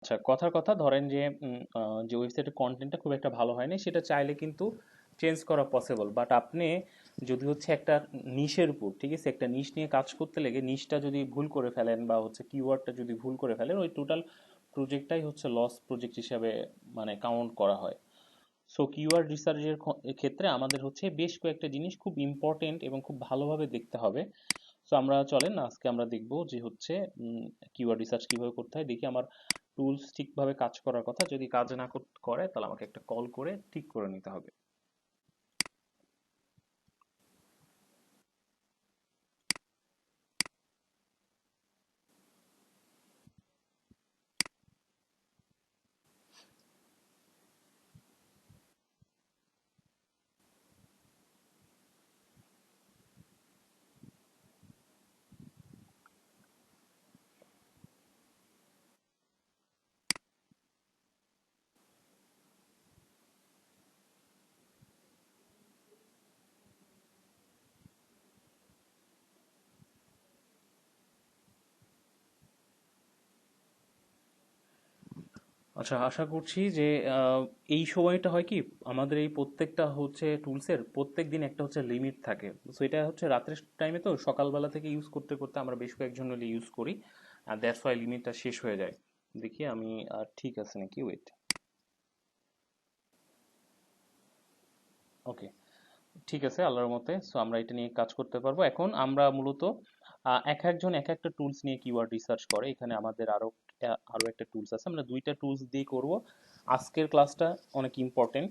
আচ্ছা, কথার কথা ধরেন যে যে ওয়েবসাইটের কন্টেন্টটা খুব একটা ভালো হয়নি, সেটা চাইলে কিন্তু চেঞ্জ করা পসিবল। বাট আপনি যদি হচ্ছে একটা নিশের উপর, ঠিক আছে, একটা নিশ নিয়ে কাজ করতে লেগে নিশটা যদি ভুল করে ফেলেন বা হচ্ছে কিওয়ার্ডটা যদি ভুল করে ফেলেন, ওই টোটাল প্রজেক্টটাই হচ্ছে লস প্রজেক্ট হিসাবে মানে কাউন্ট করা হয়। সো কিওয়ার্ড রিসার্চের ক্ষেত্রে আমাদের হচ্ছে বেশ কয়েকটা জিনিস খুব ইম্পর্টেন্ট এবং খুব ভালোভাবে দেখতে হবে। সো আমরা চলেন আজকে আমরা দেখব যে হচ্ছে কিওয়ার্ড রিসার্চ কিভাবে করতে হয়। দেখি আমার টুলস ঠিকভাবে কাজ করার কথা, যদি কাজ না করে তাহলে আমাকে একটা কল করে ঠিক করে নিতে হবে। আচ্ছা, আশা করছি যে এই সময়টা হয় কি, আমাদের এই প্রত্যেকটা হচ্ছে টুলসের প্রত্যেক দিন একটা হচ্ছে লিমিট থাকে। সো এটা হচ্ছে রাত্রের টাইমে, তো সকালবেলা থেকে ইউজ করতে করতে আমরা বেশ কয়েকজন মিলে ইউজ করি, আর দ্যাটস ওয়াই লিমিটটা শেষ হয়ে যায়। দেখি আমি ঠিক আছে নাকি, ওয়েট। ওকে, ঠিক আছে আল্লাহর মতে। সো আমরা এটা নিয়ে কাজ করতে পারবো। এখন আমরা মূলত এক একজন এক একটা টুলস নিয়ে কিওয়ার্ড রিসার্চ করে, এখানে আমাদের আরো একটা টুলস আছে, আমরা দুইটা টুলস দিয়ে করব। আজকের ক্লাসটা অনেক ইম্পর্টেন্ট,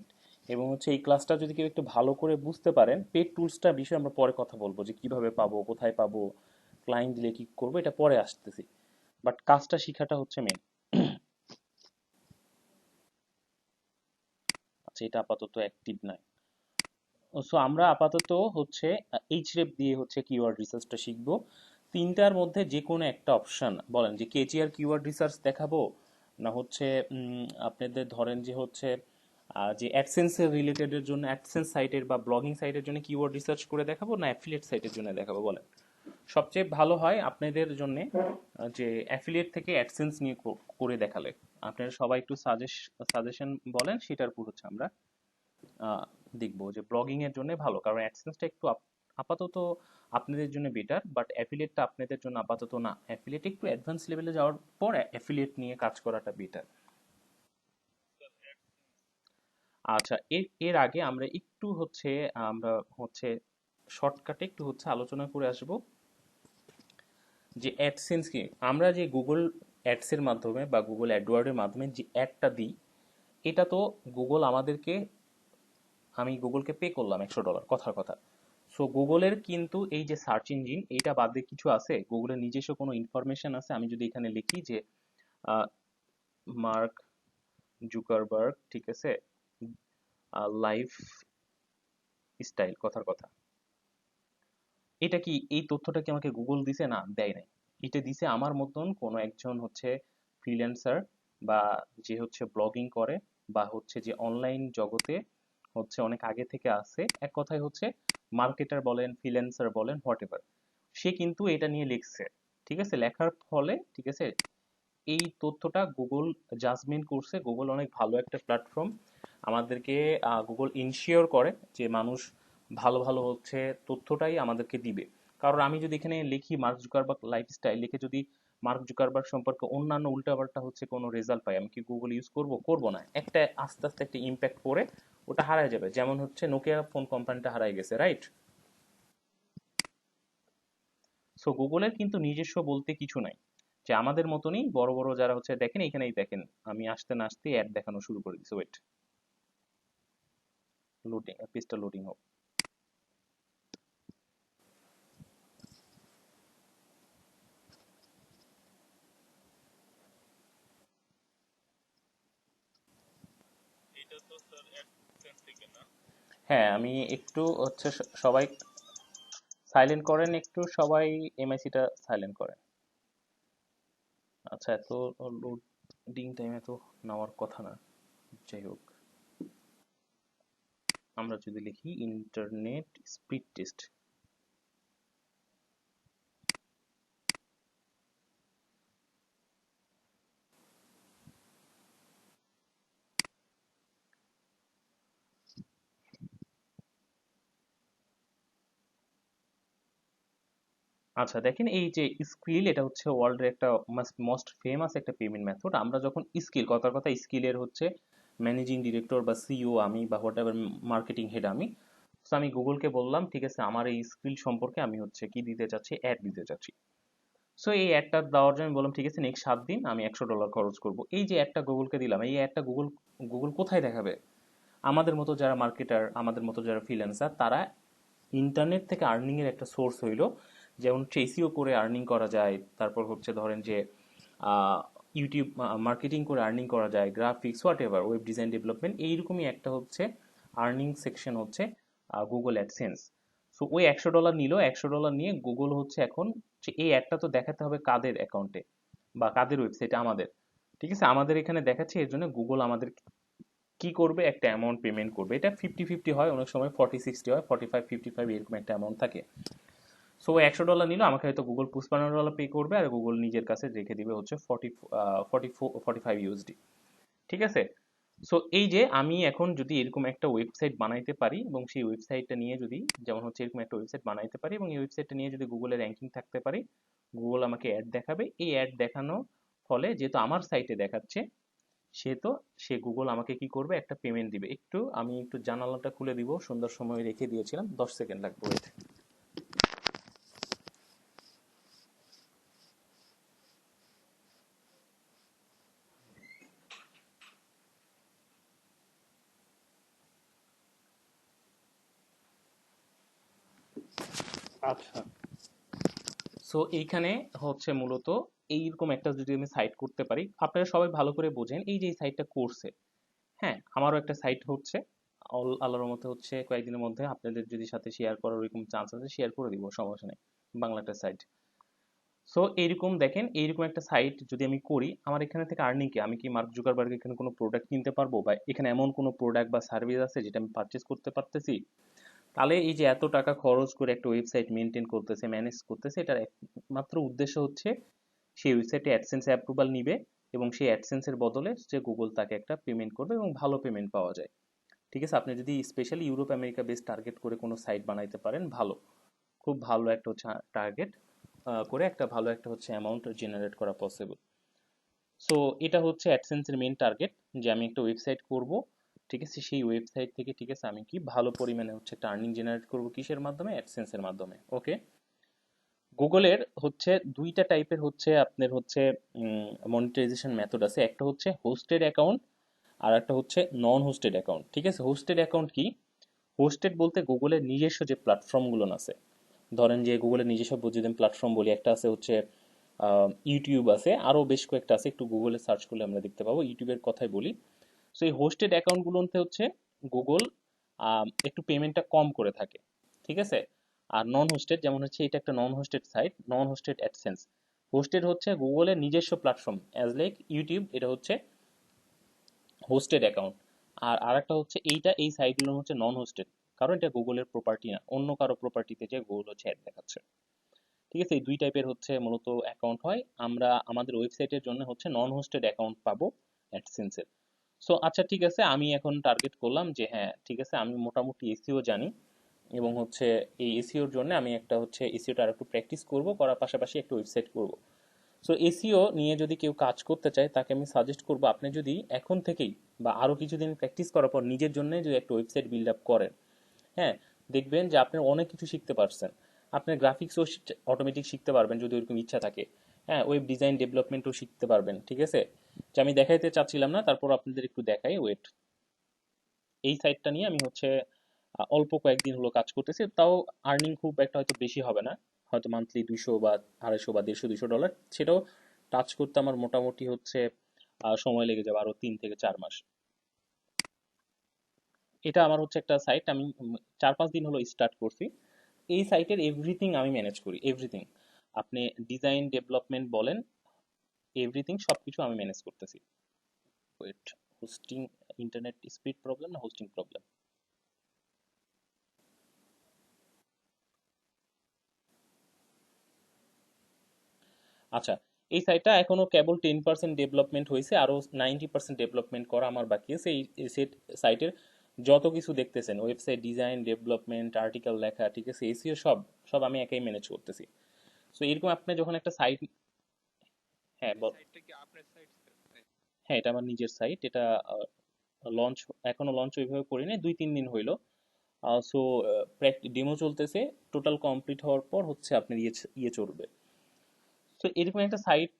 এবং হচ্ছে এই ক্লাসটা যদি কেউ একটু ভালো করে বুঝতে পারেন, পেড টুলসটা বিষয়ে আমরা পরে কথা বলবো, যে কিভাবে পাবো, কোথায় পাবো, ক্লায়েন্ট দিলে কি করবো, এটা পরে আসতেছি। বাট কাজটা শিখাটা হচ্ছে মেন। আচ্ছা, এটা আপাতত অ্যাক্টিভ নাই। সো আমরা আপাতত হচ্ছে এইচরেফ দিয়ে হচ্ছে কিওয়ার্ড রিসার্চটা শিখবো। তিনটার মধ্যে যে কোনো একটা অপশন বলেন, যে কেজিআর কিওয়ার্ড রিসার্চ দেখাবো, না হচ্ছে আপনাদের ধরেন যে হচ্ছে যে অ্যাডসেন্সের রিলেটেডের জন্য অ্যাডসেন্স সাইটের বা ব্লগিং সাইটের জন্য কিওয়ার্ড রিসার্চ করে দেখাবো, না অ্যাফিলিয়েট সাইটের জন্য দেখাবো বলেন। সবচেয়ে ভালো হয় আপনাদের জন্য যে অ্যাফিলিয়েট থেকে অ্যাডসেন্স নিয়ে করে দেখালে। আপনারা সবাই একটু সাজেশন বলেন, সেটার উপর হচ্ছে আমরা আহ, দেখবো যে ব্লগিং এর জন্য ভালো, কারণ অ্যাডসেন্সটা একটু আপাতত আপনাদের জন্য বেটার, বাট অ্যাফিলিয়েটটা আপনাদের জন্য আপাতত না। অ্যাফিলিয়েট একটু অ্যাডভান্স লেভেলে যাওয়ার পর অ্যাফিলিয়েট নিয়ে কাজ করাটা বেটার। আচ্ছা, এর এর আগে আমরা একটু হচ্ছে আমরা হচ্ছে শর্টকাটে একটু হচ্ছে আলোচনা করে আসব যে অ্যাডসেন্স কি। আমরা যে গুগল অ্যাডসের মাধ্যমে বা গুগল অ্যাডওয়ার্ডের মাধ্যমে যে অ্যাডটা দিই, এটা তো গুগল আমাদেরকে, আমি গুগলকে পে করলাম $100, কথার কথা। সো গুগলের কিন্তু এই যে সার্চ ইঞ্জিন, এইটা বাদ দিয়ে কিছু আছে, গুগলের নিজস্ব কোনো ইনফরমেশন আছে? আমি যদি এখানে লিখি যে মার্ক জুকারবার্গ, ঠিক আছে, লাইফ স্টাইল, কথার কথা, এটা কি, এই তথ্যটা কি আমাকে গুগল দিছে? না, দেয় নাই। এটা দিছে আমার মতন কোনো একজন হচ্ছে ফ্রিল্যান্সার, বা যে হচ্ছে ব্লগিং করে, বা হচ্ছে যে অনলাইন জগতে হচ্ছে অনেক আগে থেকে আছে, এক কথায় হচ্ছে মার্কেটার বলেন, ফ্রিল্যান্সার বলেন, হোয়াট এভার, সে কিন্তু এটা নিয়ে লিখছে। ঠিক আছে, লেখার ফলে, ঠিক আছে, এই তথ্যটা গুগল জাজমেন্ট করছে। গুগল অনেক ভালো একটা প্ল্যাটফর্ম, আমাদেরকে গুগল ইনশিওর করে যে মানুষ ভালো ভালো হচ্ছে তথ্যটাই আমাদেরকে দিবে। কারণ আমি যদি এখানে লিখি মার্ক জুকারবার্গ লাইফস্টাইল লিখে, যদি মার্ক জুকারবার্গ সম্পর্কে অন্যান্য উল্টাপাল্টা হচ্ছে কোনো রেজাল্ট পাই, আমি কি গুগল ইউজ করব? করব না। একটা আস্তে আস্তে একটা ইম্প্যাক্ট পড়ে ওটা হারায় যাবে, যেমন হচ্ছে নোকিয়া ফোন কোম্পানিটা হারায় গেছে, রাইট? সো গুগলের কিন্তু নিজস্ব বলতে কিছু নাই, যে আমাদের মতনই বড় বড় যারা হচ্ছে, দেখেন এখানেই দেখেন, আমি আসতে না আসতে অ্যাড দেখানো শুরু করে দিচ্ছে, ওয়েট, লোডিং, পেজটা লোডিং হোক। হ্যাঁ, আমি একটু হচ্ছে সবাই সাইলেন্ট করেন, একটু সবাই এমআইসিটা সাইলেন্ট করেন। আচ্ছা, এত লোডিং টাইমে তো নেওয়ার কথা না। যাই হোক, আমরা যদি লিখি ইন্টারনেট স্পিড টেস্ট, আচ্ছা দেখেন, এই যে স্কিল, এটা হচ্ছে ওয়ার্ল্ডের একটা মোস্ট ফেমাস একটা পেমেন্ট মেথড। আমরা যখন স্কিল, কথার কথা স্কিলের হচ্ছে ম্যানেজিং ডিরেক্টর বা সিইও আমি, বা হোয়াট এভার মার্কেটিং হেড আমি, তো আমি গুগলকে বললাম ঠিক আছে আমার এই স্কিল সম্পর্কে আমি হচ্ছে কি দিতে চাচ্ছি, অ্যাড দিতে চাচ্ছি। সো এই অ্যাডটা দেওয়ার জন্য আমি বললাম ঠিক আছে নেক্সট 7 দিন আমি $100 খরচ করব। এই যে অ্যাডটা গুগলকে দিলাম, এই অ্যাডটা গুগল গুগল কোথায় দেখাবে? আমাদের মতো যারা মার্কেটার, আমাদের মতো যারা ফ্রিল্যান্সার, তারা ইন্টারনেট থেকে আর্নিং এর একটা সোর্স হইলো, যেমন এসইও করে আর্নিং করা যায়, তারপর হচ্ছে ধরেন যে ইউটিউব মার্কেটিং করে আর্নিং করা যায়, graphics what ever, web design development, এইরকমই একটা হচ্ছে আর্নিং সেকশন হচ্ছে গুগল অ্যাডসেন্স। সো ওই $100 নিল, $100 নিয়ে গুগল হচ্ছে এখন যে এই অ্যাডটা তো দেখাতে হবে কাদের অ্যাকাউন্টে বা কাদের ওয়েবসাইটে, আমাদের। ঠিক আছে, আমাদের এখানে দেখাচ্ছে, এর জন্য গুগল আমাদের কি করবে, একটা অ্যামাউন্ট পেমেন্ট করবে। এটা 50-50 হয়, অনেক সময় 40-60 হয়, 45-55 এরকম একটা অ্যামাউন্ট থাকে। সো ও $100 নিল, আমাকে হয়তো গুগল $55 পে করবে, আর গুগল নিজের কাছে রেখে দিবে হচ্ছে 45 ইউএসডি। ঠিক আছে। সো এই যে আমি এখন যদি এরকম একটা ওয়েবসাইট বানাইতে পারি, এবং সেই ওয়েবসাইটটা নিয়ে যদি, যেমন হচ্ছে এরকম একটা ওয়েবসাইট বানাইতে পারি, এবং এই ওয়েবসাইটটা নিয়ে যদি গুগলে র্যাঙ্কিং থাকতে পারি, গুগল আমাকে অ্যাড দেখাবে। এই অ্যাড দেখানো ফলে যেহেতু আমার সাইটে দেখাচ্ছে, সে তো সে গুগল আমাকে কি করবে, একটা পেমেন্ট দিবে। একটু আমি একটু জানালাটা খুলে দিব, সুন্দর সময় রেখে দিয়েছিলাম, 10 সেকেন্ড লাগবে, wait। আচ্ছা, সো এইখানে হচ্ছে মূলত এইরকম একটা যদি আমি সাইট করতে পারি, আপনারা সবাই ভালো করে বোঝেন, এই যে এই সাইটটা করছে, হ্যাঁ আমারও একটা সাইট হচ্ছে, আল্লাহর মধ্যে হচ্ছে কয়েকদিনের মধ্যে আপনাদের যদি সাথে শেয়ার করার ওইরকম চান্স আছে, শেয়ার করে দিব, সমস্যা নেই। বাংলা একটা সাইট। সো এইরকম দেখেন, এইরকম একটা সাইট যদি আমি করি, আমার এখানে থেকে আর্নিং কি, আমি কি মার্ক জুকারবার্গ এখানে কোনো প্রোডাক্ট কিনতে পারবো, বা এখানে এমন কোনো প্রোডাক্ট বা সার্ভিস আছে যেটা আমি পারচেস করতে পারতেছি? তাহলে এই যে এত টাকা খরচ করে একটা ওয়েবসাইট মেনটেন করতেছে, ম্যানেজ করতেছে, এটার একমাত্র উদ্দেশ্য হচ্ছে সেই ওয়েবসাইটে অ্যাডসেন্স অ্যাপ্রুভাল নিবে, এবং সেই অ্যাডসেন্সের বদলে যে গুগল তাকে একটা পেমেন্ট করবে, এবং ভালো পেমেন্ট পাওয়া যায়। ঠিক আছে, আপনি যদি specially Europe America base target করে কোনো সাইট বানাইতে পারেন, ভালো, খুব ভালো একটা হচ্ছে টার্গেট করে একটা ভালো একটা হচ্ছে অ্যামাউন্ট জেনারেট করা পসিবল। সো এটা হচ্ছে অ্যাডসেন্সের মেন টার্গেট, যে আমি একটা ওয়েবসাইট করব, ঠিক আছে, সেই ওয়েবসাইট থেকে ঠিক আছে আমি কি ভালো পরিমাণে হচ্ছে একটা আর্নিং জেনারেট করব, কিসের মাধ্যমে, অ্যাডসেন্সের মাধ্যমে। ওকে। গুগলের হচ্ছে দুইটা টাইপের হচ্ছে আপনার হচ্ছে মনিটাইজেশন মেথড আছে, একটা হচ্ছে হোস্টেড অ্যাকাউন্ট, আর একটা হচ্ছে নন হোস্টেড অ্যাকাউন্ট। ঠিক আছে, হোস্টেড অ্যাকাউন্ট কি? হোস্টেড বলতে গুগলের নিজস্ব যে প্ল্যাটফর্মগুলো আছে, ধরেন যে গুগলের নিজস্ব যদি আমি প্ল্যাটফর্ম বলি, একটা আছে হচ্ছে ইউটিউব আছে, আরও বেশ কয়েকটা আছে, একটু গুগলে সার্চ করলে আমরা দেখতে পাবো, ইউটিউবের কথাই বলি। সো এই হোস্টেড অ্যাকাউন্টগুলোতে হচ্ছে গুগল একটু পেমেন্টটা কম করে থাকে। ঠিক আছে। আর নন হোস্টেড, যেমন হচ্ছে এটা একটা নন হোস্টেড সাইট, নন হোস্টেড অ্যাডসেন্স। হোস্টেড হচ্ছে গুগলের নিজস্ব প্ল্যাটফর্ম, অ্যাজ লাইক ইউটিউব, এটা হচ্ছে হোস্টেড অ্যাকাউন্ট। আর আরেকটা হচ্ছে এইটা, এই সাইটগুলো হচ্ছে নন হোস্টেড, কারণ এটা গুগলের প্রপার্টি না, অন্য কারো প্রপার্টিতে যে গুগল হচ্ছে অ্যাড দেখাচ্ছে। ঠিক আছে, এই দুই টাইপের হচ্ছে মূলত অ্যাকাউন্ট হয়। আমরা আমাদের ওয়েবসাইটের জন্য হচ্ছে নন হোস্টেড অ্যাকাউন্ট পাবো অ্যাডসেন্সের। সো আচ্ছা ঠিক আছে, আমি এখন টার্গেট করলাম যে হ্যাঁ ঠিক আছে, আমি মোটামুটি এসইও জানি, এবং হচ্ছে এই এসইওর জন্য আমি একটা হচ্ছে এসইওটা আর একটু প্র্যাকটিস করব, করার পাশাপাশি একটা ওয়েবসাইট করব। সো এসইও নিয়ে যদি কেউ কাজ করতে চায়, তাকে আমি সাজেস্ট করব, আপনি যদি এখন থেকেই বা আরও কিছুদিন প্র্যাকটিস করার পর নিজের জন্য যদি একটা ওয়েবসাইট বিল্ড আপ করেন, হ্যাঁ, দেখবেন যে আপনি অনেক কিছু শিখতে পারছেন। আপনার গ্রাফিক্সও অটোমেটিক শিখতে পারবেন যদি ওরকম ইচ্ছা থাকে। হ্যাঁ, ওয়েব ডিজাইন ডেভেলপমেন্টও শিখতে পারবেন। ঠিক আছে, যে আমি দেখাইতে চাচ্ছিলাম না, তারপর আপনাদের একটু দেখাই, ওয়েট। এই সাইটটা নিয়ে আমি হচ্ছে অল্প কয়েকদিন হলো কাজ করতেছি, তাও আর্নিং খুব একটা হয়তো বেশি হবে না, হয়তো মান্থলি 200 বা 250 বা 150-200 ডলার, সেটাও টাচ করতে আমার মোটামুটি হচ্ছে সময় লেগে যাবে আরো 3 থেকে 4 মাস। এটা আমার হচ্ছে একটা সাইট, আমি 4-5 দিন হলো স্টার্ট করছি। এই সাইটের এভরিথিং আমি ম্যানেজ করি, এভরিথিং। আপনি ডিজাইন ডেভেলপমেন্ট বলেন, এভরিথিং সবকিছু আমি ম্যানেজ করতেছি। Wait, hosting, internet speed problem না হোস্টিং প্রবলেম? আচ্ছা, এই সাইটটা এখনো কেবল 10% ডেভেলপমেন্ট হয়েছে, আরো 90% ডেভেলপমেন্ট করা আমার বাকি আছে। এই সাইটের যত কিছু দেখতেছেন, ওয়েবসাইট ডিজাইন, ডেভেলপমেন্ট, আর্টিকেল লেখা, ঠিক আছে, এসিও সব সব আমি একাই ম্যানেজ করতেছি। সো এরকম আপনি যখন একটা সাইট, হ্যাঁ সাইটটা কি আপনার সাইট স্যার? হ্যাঁ এটা আমার নিজের সাইট। এটা লঞ্চ, এখনো লঞ্চ ওইভাবে করি নাই, 2-3 দিন হইলো। সো ডেমো চলতেছে। টোটাল কমপ্লিট হওয়ার পর হচ্ছে আপনার ইয়ে চলবে। তো এরকম একটা সাইট,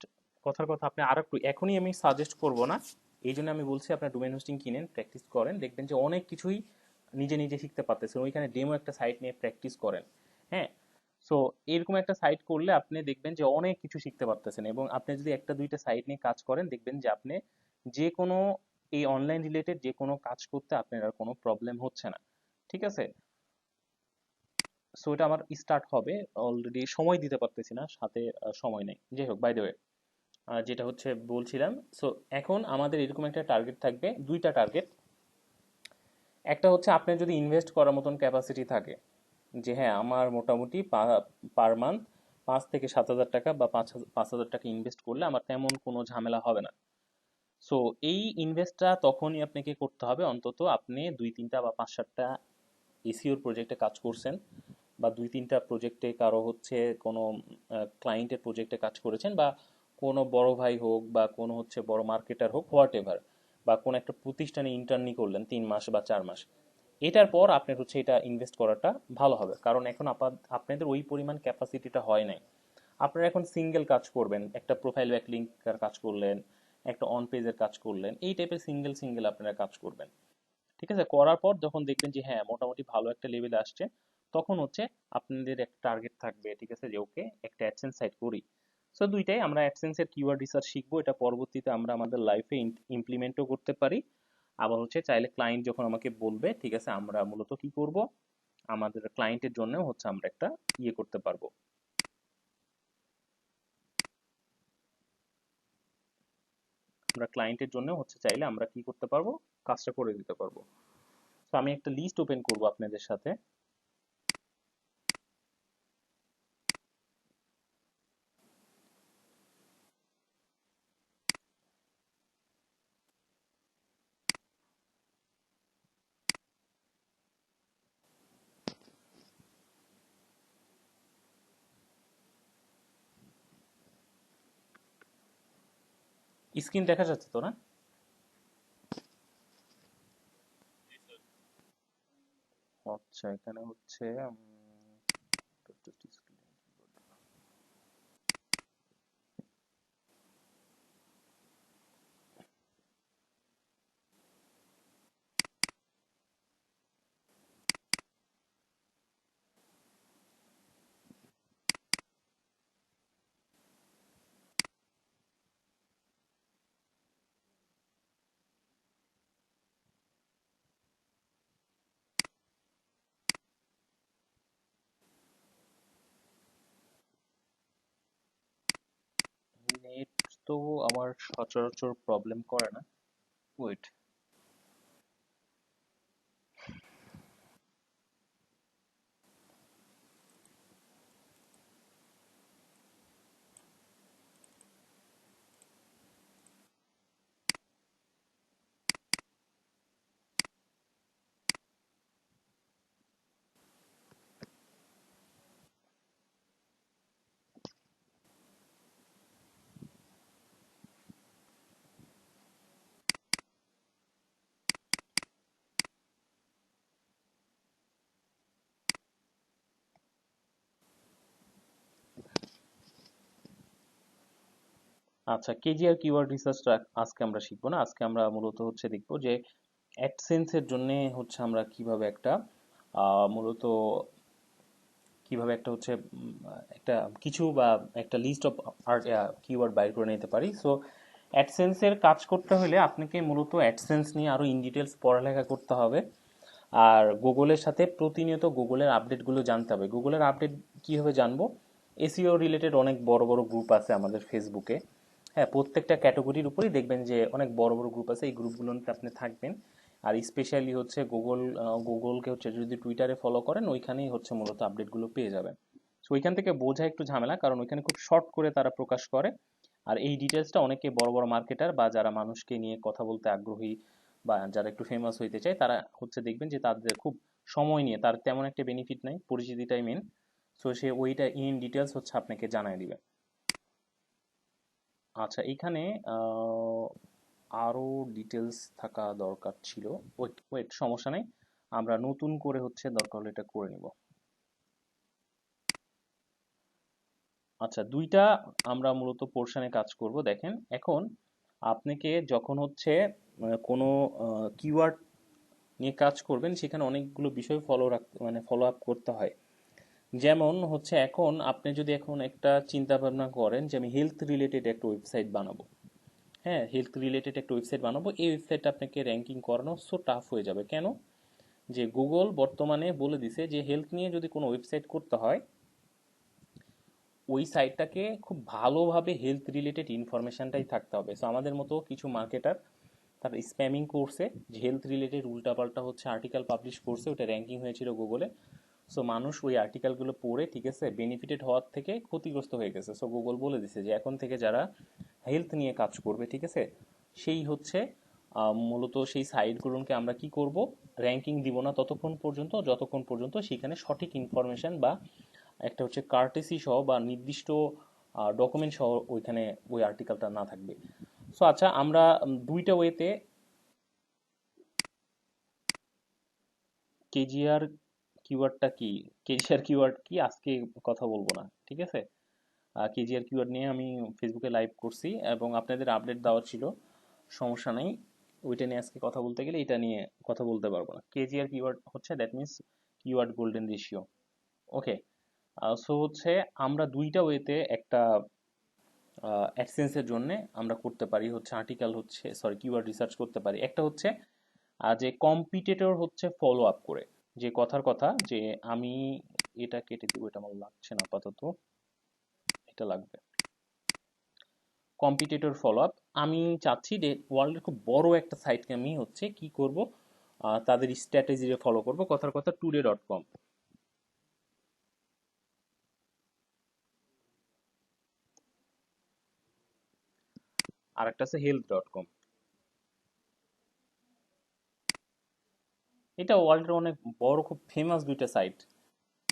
কথার কথা আপনি আর একটু, এখনই আমি সাজেস্ট করব না, এই জন্য আমি বলছি আপনার ডোমেন হোস্টিং কিনেন, প্র্যাকটিস করেন, দেখবেন যে অনেক কিছুই নিজে নিজে শিখতে পারতেছেন। ওইখানে ডেমো একটা সাইট নিয়ে প্র্যাকটিস করেন। হ্যাঁ, সো এরকম একটা সাইট করলে আপনি দেখবেন যে অনেক কিছু শিখতে পারতেছেন, এবং আপনি যদি একটা দুইটা সাইট নিয়ে কাজ করেন দেখবেন যে আপনি যে কোনো, এই অনলাইন রিলেটেড যে কোনো কাজ করতে আপনার আর কোনো প্রবলেম হচ্ছে না। ঠিক আছে? সো এটা আমার স্টার্ট হবে, অলরেডি সময় দিতে পারতেছি না, সাথে সময় নেই। যাই হোক, বাই দ্য ওয়ে, যেটা হচ্ছে বলছিলাম, সো এখন আমাদের এরকম একটা টার্গেট থাকবে, দুইটা টার্গেট। একটা হচ্ছে আপনার যদি ইনভেস্ট করার মতন ক্যাপাসিটি থাকে, যে হ্যাঁ আমার মোটামুটি পার মান্থ 5 থেকে 7 হাজার টাকা বা 5 হাজার টাকা ইনভেস্ট করলে আমার তেমন কোনো ঝামেলা হবে না। সো এই ইনভেস্টটা তখনই আপনাকে করতে হবে অন্তত আপনি 2-3টা বা 5-7টা এসিওর প্রজেক্টে কাজ করছেন, বা 2-3টা প্রজেক্টে কারো হচ্ছে কোনো ক্লায়েন্টের প্রজেক্টে কাজ করেছেন, বা কোনো বড় ভাই হোক বা কোনো হচ্ছে বড় মার্কেটার হোক, হোয়াট এভার, বা কোনো একটা প্রতিষ্ঠানে ইন্টার্নি করলেন 3 মাস বা 4 মাস। এটার পর আপনার হচ্ছে এটা ইনভেস্ট করাটা ভালো হবে, কারণ এখন আপনাদের ওই পরিমাণ ক্যাপাসিটিটা হয় নাই। আপনারা এখন সিঙ্গেল কাজ করবেন, একটা প্রোফাইল ব্যাকলিংকের কাজ করলেন, একটা অন পেজের কাজ করলেন, এই টাইপের সিঙ্গেল সিঙ্গেল আপনারা কাজ করবেন। ঠিক আছে? করার পর যখন দেখবেন যে হ্যাঁ মোটামুটি ভালো একটা লেভেলে আসছে, তখন হচ্ছে আপনাদের একটা টার্গেট থাকবে, ঠিক আছে, যে ওকে একটা অ্যাডসেন্স সাইট করি। সো দুইটাই, আমরা অ্যাডসেন্সের কিওয়ার্ড রিসার্চ শিখবো, এটা পরবর্তীতে আমরা আমাদের লাইফে ইমপ্লিমেন্টও করতে পারি। আবার হচ্ছে চাইলে ক্লায়েন্ট যখন আমাকে বলবে, ঠিক আছে, আমরা মূলত কি করব, আমাদের ক্লায়েন্টের জন্য হচ্ছে আমরা একটা ইয়ে করতে পারবো, আমরা ক্লায়েন্টের জন্য হচ্ছে চাইলে আমরা কি করতে পারবো, কাজটা করে দিতে পারবো। তো আমি একটা লিস্ট ওপেন করব আপনাদের সাথে। স্ক্রিন দেখা যাচ্ছে তো না? আচ্ছা, এখানে হচ্ছে নেট তো আমার সচরাচর প্রবলেম করে না। ওয়েট, আচ্ছা, কেজিআর কিওয়ার্ড রিসার্চটা আজকে আমরা শিখবো না, আজকে আমরা মূলত হচ্ছে দেখবো যে অ্যাডসেন্সের জন্য হচ্ছে আমরা কিভাবে একটা মূলত কিভাবে একটা হচ্ছে একটা কিছু বা একটা লিস্ট অফ কিওয়ার্ড বাইর করে নিতে পারি। সো অ্যাডসেন্সের কাজ করতে হলে আপনাকে মূলত অ্যাডসেন্স নিয়ে আরো ইন ডিটেলস পড়ালেখা করতে হবে। আর গুগলের সাথে প্রতিনিয়ত গুগলের আপডেটগুলো জানতে হবে। গুগলের আপডেট কিভাবে জানবো? এসইও রিলেটেড অনেক বড় বড় গ্রুপ আছে আমাদের ফেসবুকে। হ্যাঁ, প্রত্যেকটা ক্যাটাগরির উপরেই দেখবেন যে অনেক বড় বড় গ্রুপ আছে, এই গ্রুপগুলোতে আপনি থাকবেন। আর স্পেশালি হচ্ছে গুগলকে হচ্ছে যদি টুইটারে ফলো করেন, ওইখানেই হচ্ছে মূলত আপডেটগুলো পেয়ে যাবেন। সো ওইখান থেকে বোঝা একটু ঝামেলা, কারণ ওইখানে খুব শর্ট করে তারা প্রকাশ করে। আর এই ডিটেলসটা অনেকে বড় বড় মার্কেটার বা যারা মানুষকে নিয়ে কথা বলতে আগ্রহী বা যারা একটু ফেমাস হইতে চায়, তারা হচ্ছে দেখবেন যে তাদের খুব সময় নিয়ে, তার তেমন একটা বেনিফিট নাই, পরিচিতিটাই মেন। সো সে ওইটা ইন ডিটেলস হচ্ছে আপনাকে জানাই দিবে। আচ্ছা, এখানে আহ, আরো ডিটেলস থাকা দরকার ছিল। ওয়েট ওয়েট, সমস্যা নেই, আমরা নতুন করে হচ্ছে দরকার হলে এটা করে নিব। আচ্ছা, দুইটা আমরা মূলত পোর্শনে কাজ করব। দেখেন, এখন আপনাকে যখন হচ্ছে কোনো কিওয়ার্ড নিয়ে কাজ করবেন, সেখানে অনেকগুলো বিষয় ফলো আপ করতে হয়। যেমন হচ্ছে, এখন আপনি যদি এখন একটা চিন্তা ভাবনা করেন যে আমি হেলথ রিলেটেড একটা ওয়েবসাইট বানাবো, হ্যাঁ, হেলথ রিলেটেড একটা ওয়েবসাইট বানাবো, এই ওয়েবসাইটটা আপনাকে র্যাঙ্কিং করানো সো টাফ হয়ে যাবে। কেন? যে গুগল বর্তমানে বলে দিছে যে হেলথ নিয়ে যদি কোনো ওয়েবসাইট করতে হয়, ওই সাইটটাকে খুব ভালোভাবে হেলথ রিলেটেড ইনফরমেশনটাই থাকতে হবে। সো আমাদের মতো কিছু মার্কেটার তারা স্প্যামিং করছে, যে হেলথ রিলেটেড উল্টাপাল্টা হচ্ছে আর্টিকেল পাবলিশ করছে, ওটা র্যাঙ্কিং হয়েছিল গুগলে। সো মানুষ ওই আর্টিকেলগুলো পড়ে, ঠিক আছে, বেনিফিটেড হওয়ার থেকে ক্ষতিগ্রস্ত হয়ে গেছে। সো গুগল বলে দিছে যে এখন থেকে যারা হেলথ নিয়ে কাজ করবে, ঠিক আছে, সেই হচ্ছে মূলত সেই সাইটগুলোকে আমরা কি করব, র্যাঙ্কিং দিব না ততক্ষণ পর্যন্ত যতক্ষণ পর্যন্ত সেখানে সঠিক ইনফরমেশন বা একটা হচ্ছে কার্টেসি সহ বা নির্দিষ্ট ডকুমেন্ট সহ ওইখানে ওই আর্টিকেলটা না থাকবে। সো আচ্ছা, আমরা দুইটা ওয়েতে কেজিআর কিওয়ার্ডটা কি, কেজিআর কিওয়ার্ড কি আজকে কথা বলবো না, ঠিক আছে। কেজিআর কিওয়ার্ড নিয়ে আমি ফেসবুকে লাইভ করছি এবং আপনাদের আপডেট দেওয়া ছিল, সমস্যা নাই। ওইটা নিয়ে আজকে কথা বলতে গেলে এটা নিয়ে কথা বলতে পারবো না। কেজিআর কিওয়ার্ড হচ্ছে that means keyword golden ratio. Okay, so হচ্ছে আমরা দুইটা ওয়েতে একটা অ্যাডসেন্সের জন্য আমরা করতে পারি হচ্ছে আর্টিকেল হচ্ছে সরি কিওয়ার্ড রিসার্চ করতে পারি। একটা হচ্ছে যে কম্পিটিটর হচ্ছে ফলো আপ করে, যে কথার কথা যে আমি এটা কেটে দিব, এটা আমার লাগছে না আপাতত, এটা লাগবে। কম্পিটিটর ফলো আপ, আমি চাচ্ছি যে ওয়ার্ল্ডের খুব বড় একটা সাইটকে আমি হচ্ছে কি করব, তাদের স্ট্র্যাটেজি ফলো করব। কথার কথা today.com, আর একটা আছে health.com। এটা ওয়ার্ল্ডের অনেক বড় খুব ফেমাস দুইটা সাইট,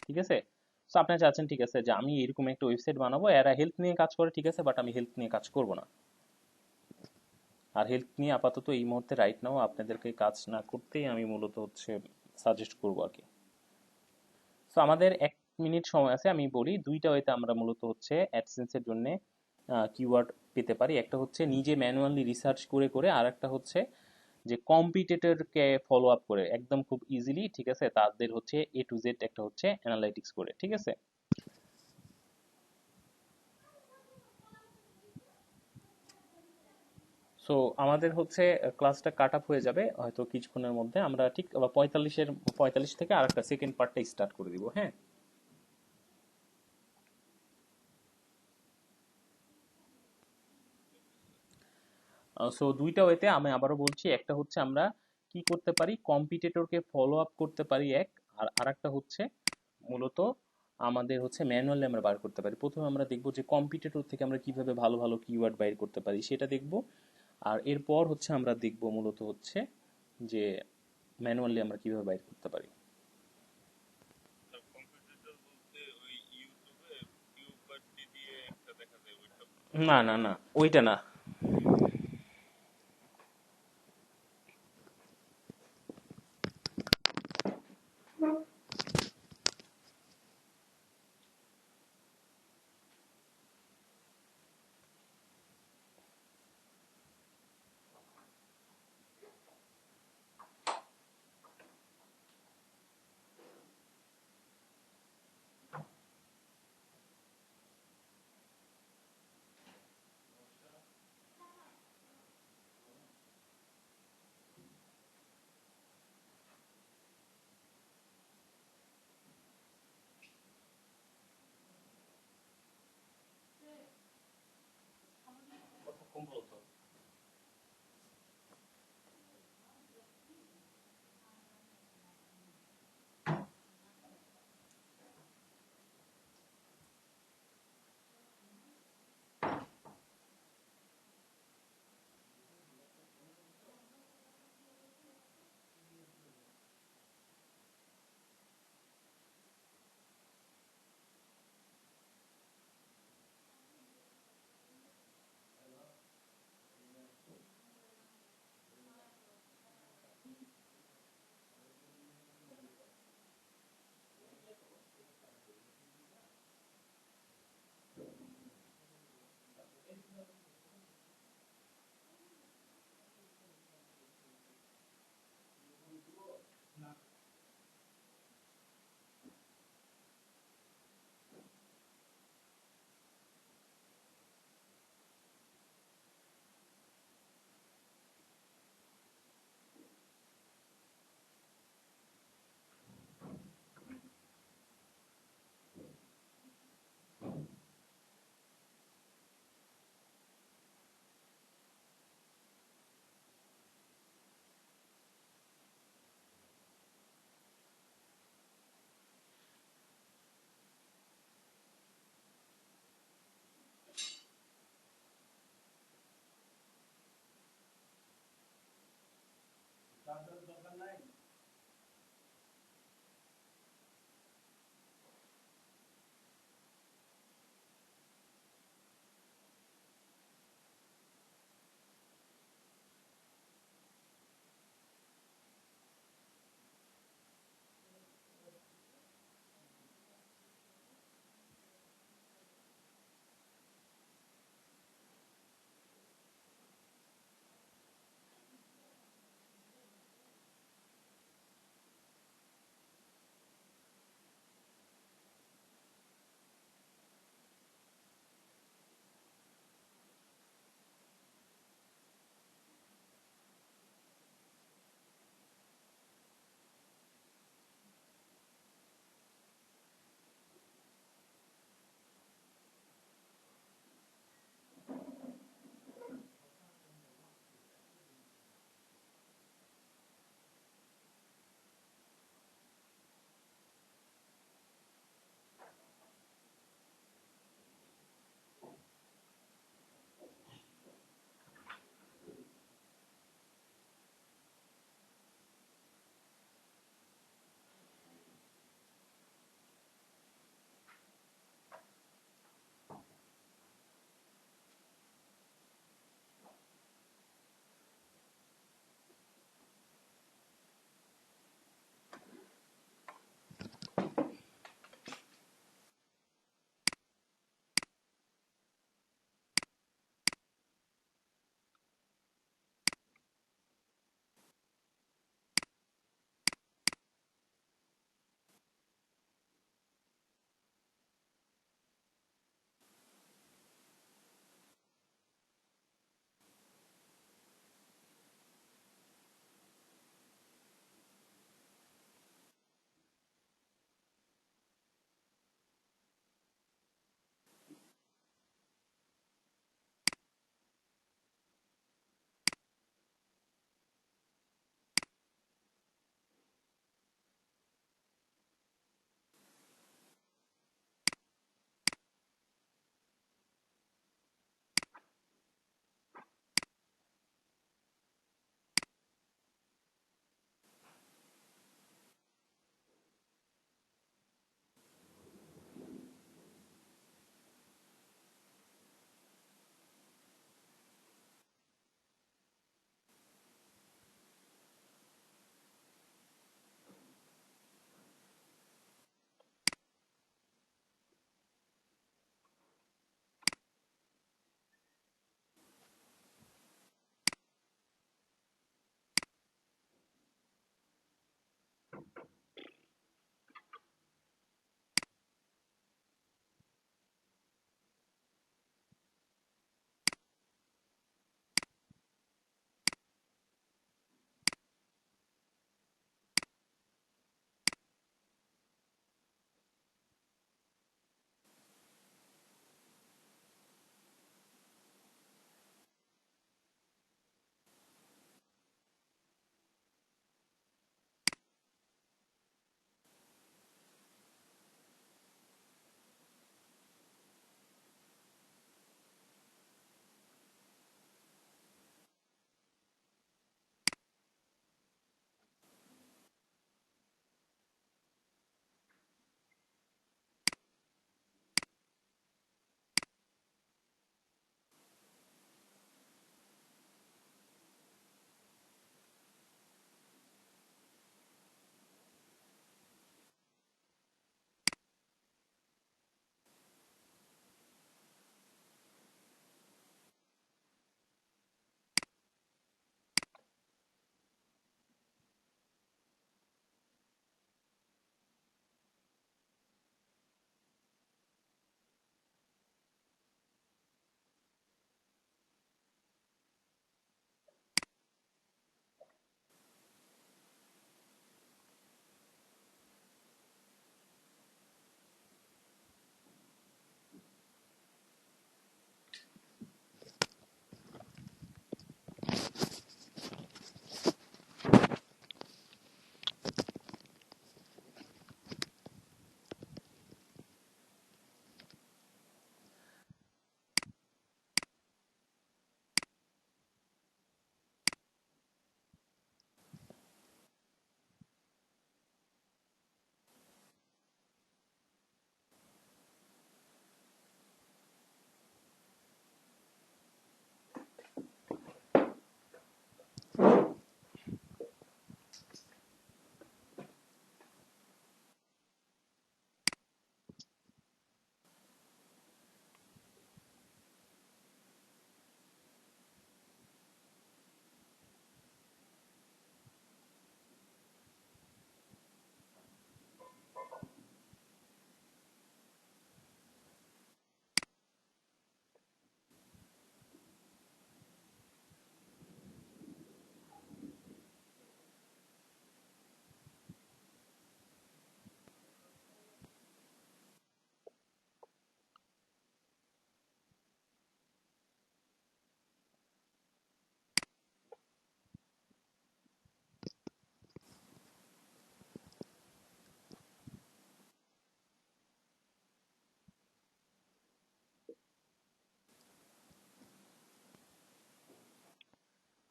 ঠিক আছে। সো আপনি চাচ্ছেন, ঠিক আছে, যে আমি এরকম একটা ওয়েবসাইট বানাবো, এরা হেলথ নিয়ে কাজ করে, ঠিক আছে, বাট আমি হেলথ নিয়ে কাজ করব না। আর হেলথ নিয়ে আপাতত এই মুহূর্তে রাইট নাও আপনাদেরকে কাজ না করতেই আমি মূলত হচ্ছে সাজেস্ট করবো আর কি। সো আমাদের 1 মিনিট সময় আছে, আমি বলি দুইটা ওয়েতে আমরা মূলত হচ্ছে অ্যাডসেন্সের জন্য কিওয়ার্ড পেতে পারি। একটা হচ্ছে নিজে ম্যানুয়ালি রিসার্চ করে করে, আর একটা হচ্ছে যে কম্পিটিটরকে ফলো আপ করে একদম খুব ইজিলি, ঠিক আছে, তাদের হচ্ছে এ টু জেড একটা হচ্ছে অ্যানালাইটিক্স করে, ঠিক আছে। সো আমাদের হচ্ছে ক্লাসটা কাট আপ হয়ে যাবে হয়তো কিছুক্ষণের মধ্যে, আমরা ঠিক 45 থেকে আর একটা সেকেন্ড পার্টটা স্টার্ট করে দিব, হ্যাঁ। সো দুইটা ওয়েতে আমি আবারও বলছি, একটা হচ্ছে আমরা কি করতে পারি, কম্পিটিটরকে ফলো আপ করতে পারি এক, আর আরেকটা হচ্ছে মূলত আমাদের হচ্ছে ম্যানুয়ালি আমরা বার করতে পারি। প্রথমে আমরা দেখব যে কম্পিটিটর থেকে আমরা কিভাবে ভালো ভালো কিওয়ার্ড বাইর করতে পারি সেটা দেখব, আর এরপর হচ্ছে আমরা দেখব মূলত হচ্ছে যে ম্যানুয়ালি আমরা কিভাবে বাইর করতে পারি। কম্পিউটার বলতে ওই ইউটিউবে কিউবারটি দিয়ে একটা দেখা যায় ওইটা। না না না, ওইটা না।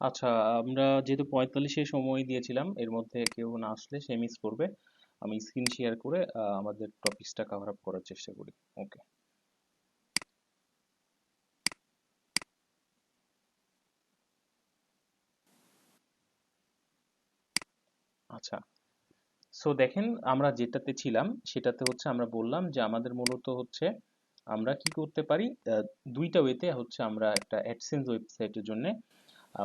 আচ্ছা, আমরা যেহেতু 45-এ সময় দিয়েছিলাম, এর মধ্যে কেউ না আসলে সে মিস করবে। আমি স্ক্রিন শেয়ার করে আমাদের টপিকসটা কভার আপ করার চেষ্টা করি। ওকে। আচ্ছা, সো দেখেন আমরা যেটাতে ছিলাম সেটাতে হচ্ছে আমরা বললাম যে আমাদের মূলত হচ্ছে আমরা কি করতে পারি, দুইটা ওয়েতে হচ্ছে আমরা একটা অ্যাডসেন্স ওয়েবসাইটের জন্য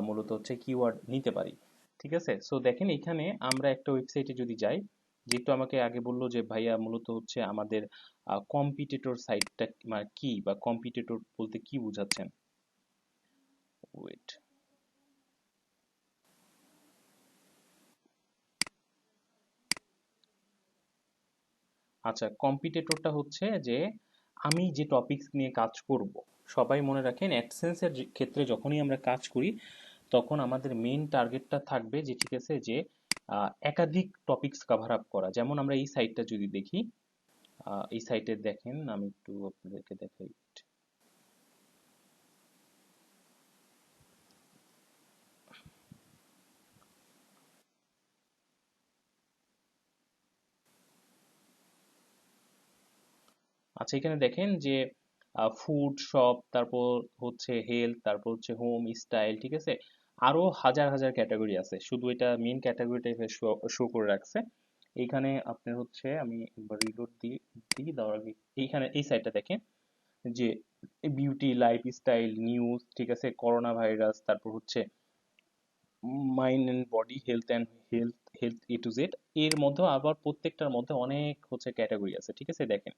মূলত হচ্ছে কিওয়ার্ড নিতে পারি। ঠিক আছে, সো দেখেন এখানে আমরা একটা ওয়েবসাইটে যদি যাই, যেহেতু আমাকে আগে বললো যে ভাইয়া মূলত হচ্ছে আমাদের কম্পিটিটর সাইটটা মানে কি, বা কম্পিটিটর বলতে কি বোঝাচ্ছেন। ওয়েট। আচ্ছা, কম্পিটিটরটা হচ্ছে যে আমি যে টপিকস নিয়ে কাজ করব, সবাই মনে রাখেন অ্যাডসেন্সের ক্ষেত্রে যখনই আমরা কাজ করি তখন আমাদের মেইন টার্গেটটা থাকবে যে ঠিক আছে যে একাধিক টপিকস কভার আপ করা। যেমন আমরা এই সাইটটা যদি দেখি, এই সাইটে দেখেন, আমি একটু আপনাদেরকে দেখাই। আচ্ছা, এখানে দেখেন যে ফুড শপ, তারপর হচ্ছে হেলথ, তারপর হচ্ছে হোম স্টাইল, ঠিক আছে। আরো হাজার হাজার ক্যাটাগরি আছে, শুধু এটা মেইন ক্যাটাগরিটা শো শো করে রাখছে। এইখানে আপনার হচ্ছে আমি একবার রিলোড দিই, দেওয়ার আগে এইখানে এই সাইটটা দেখেন যে বিউটি, লাইফস্টাইল, নিউজ, ঠিক আছে, করোনা ভাইরাস, তারপর হচ্ছে mind and body health and health, health A to Z. এর মধ্যেও আবার প্রত্যেকটার মধ্যে অনেক হচ্ছে ক্যাটাগরি আছে, ঠিক আছে। দেখেন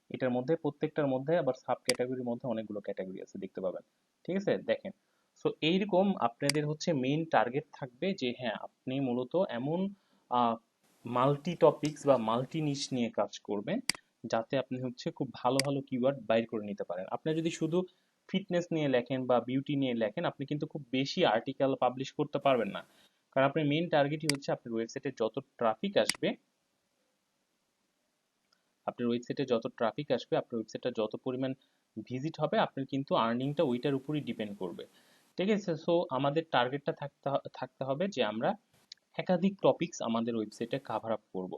এটার মধ্যে প্রত্যেকটার মধ্যে আবার সাব ক্যাটাগরির মধ্যে অনেকগুলো ক্যাটাগরি আছে, দেখতে পাবেন। ঠিক আছে, দেখেন। সো এইরকম আপনাদের হচ্ছে মেইন টার্গেট থাকবে যে হ্যাঁ আপনি মূলত এমন মাল্টি টপিকস বা মাল্টি নিশ নিয়ে কাজ করবেন যাতে আপনি হচ্ছে খুব ভালো ভালো কিওয়ার্ড বাইর করে নিতে পারেন। আপনি যদি শুধু ফিটনেস নিয়ে লেখেন বা বিউটি নিয়ে লেখেন, আপনি কিন্তু খুব বেশি আর্টিকেল পাবলিশ করতে পারবেন না। কারণ আপনার মেইন টার্গেটই হচ্ছে আপনার ওয়েবসাইটে যত ট্রাফিক আসবে, আপনার ওয়েবসাইটে যত ট্রাফিক আসবে, আপনার ওয়েবসাইটটা যত পরিমাণ ভিজিট হবে, আপনার কিন্তু আর্নিংটা ওইটার উপরই ডিপেন্ড করবে। ঠিক আছে, সো আমাদের টার্গেটটা থাকতে হবে যে আমরা একাধিক টপিকস আমাদের ওয়েবসাইটে কাভার আপ করব।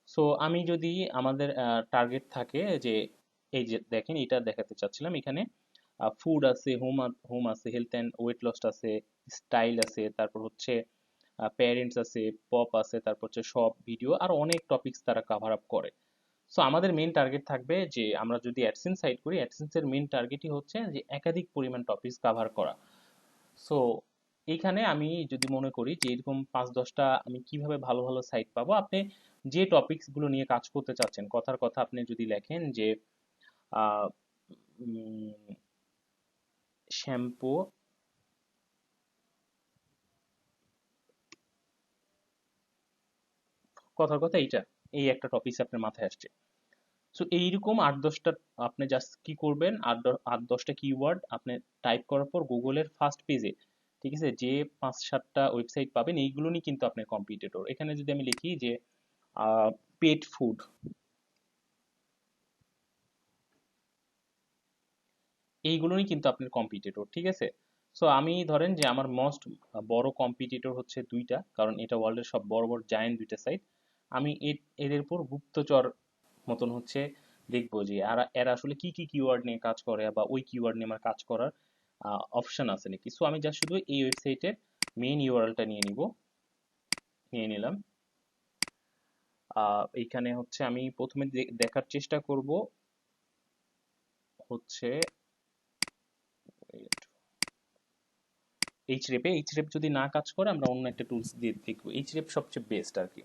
সো আমি যদি আমাদের টার্গেট থাকে যে এই যে দেখেন এটা দেখাতে চাচ্ছিলাম, এখানে ফুড আছে, হোম হোম আছে, হেলথ অ্যান্ড ওয়েট লস আছে, স্টাইল আছে, তারপর হচ্ছে প্যারেন্টস আছে, পপ আছে, তারপর হচ্ছে সব ভিডিও আর অনেক টপিকস তারা কাভার আপ করে। সো আমাদের মেইন টার্গেট থাকবে যে আমরা যদি অ্যাডসেন্স সাইট করি, অ্যাডসেন্সের মেইন টার্গেটই হচ্ছে যে একাধিক পরিমাণ টপিকস কাভার করা। সো এইখানে আমি যদি মনে করি যে এরকম 5-10টা আমি কিভাবে ভালো ভালো সাইট পাবো, আপনি যে টপিকস গুলো নিয়ে কাজ করতে চাচ্ছেন, কথার কথা আপনি যদি লেখেন যে শ্যাম্পু, কথার কথা এইটা, এই একটা টপিকস আপনার মাথায় আসছে। সো এইরকম 8-10টা আপনি জাস্ট কি করবেন, 8-10টা কিওয়ার্ড আপনি টাইপ করার পর গুগলের ফার্স্ট পেজে, ঠিক আছে, যে 5-7টা ওয়েবসাইট পাবেন এইগুলো নিয়ে কিন্তু আপনার কম্পিটিটর। এখানে যদি আমি লিখি যে পেট ফুড, এইগুলোই কিন্তু আপনার কম্পিটিটর, ঠিক আছে। সো আমি ধরেন যে আমার মোস্ট বড় কম্পিটিটর হচ্ছে দুইটা, কারণ এটা ওয়ার্ল্ডের সব বড় বড় জায়ান্ট দুইটা সাইট। আমি এদের উপর গুপ্তচর মতন হচ্ছে দেখবো যে এরা আসলে কি কি কিওয়ার্ড নিয়ে কাজ করে, বা ওই কিওয়ার্ড নিয়ে আমার কাজ করার অপশন আছে নাকি। সো আমি জাস্ট শুধু এই ওয়েবসাইটের মেইন ইউআরএলটা নিয়ে নিব, নিয়ে নিলাম। এইখানে হচ্ছে আমি প্রথমে দেখার চেষ্টা করব হচ্ছে এইচরেপে। এইচরেপ যদি না কাজ করে আমরা অন্য একটা টুলস দিয়ে দেখবো, এইচরেপ সবচেয়ে বেস্ট আর কি।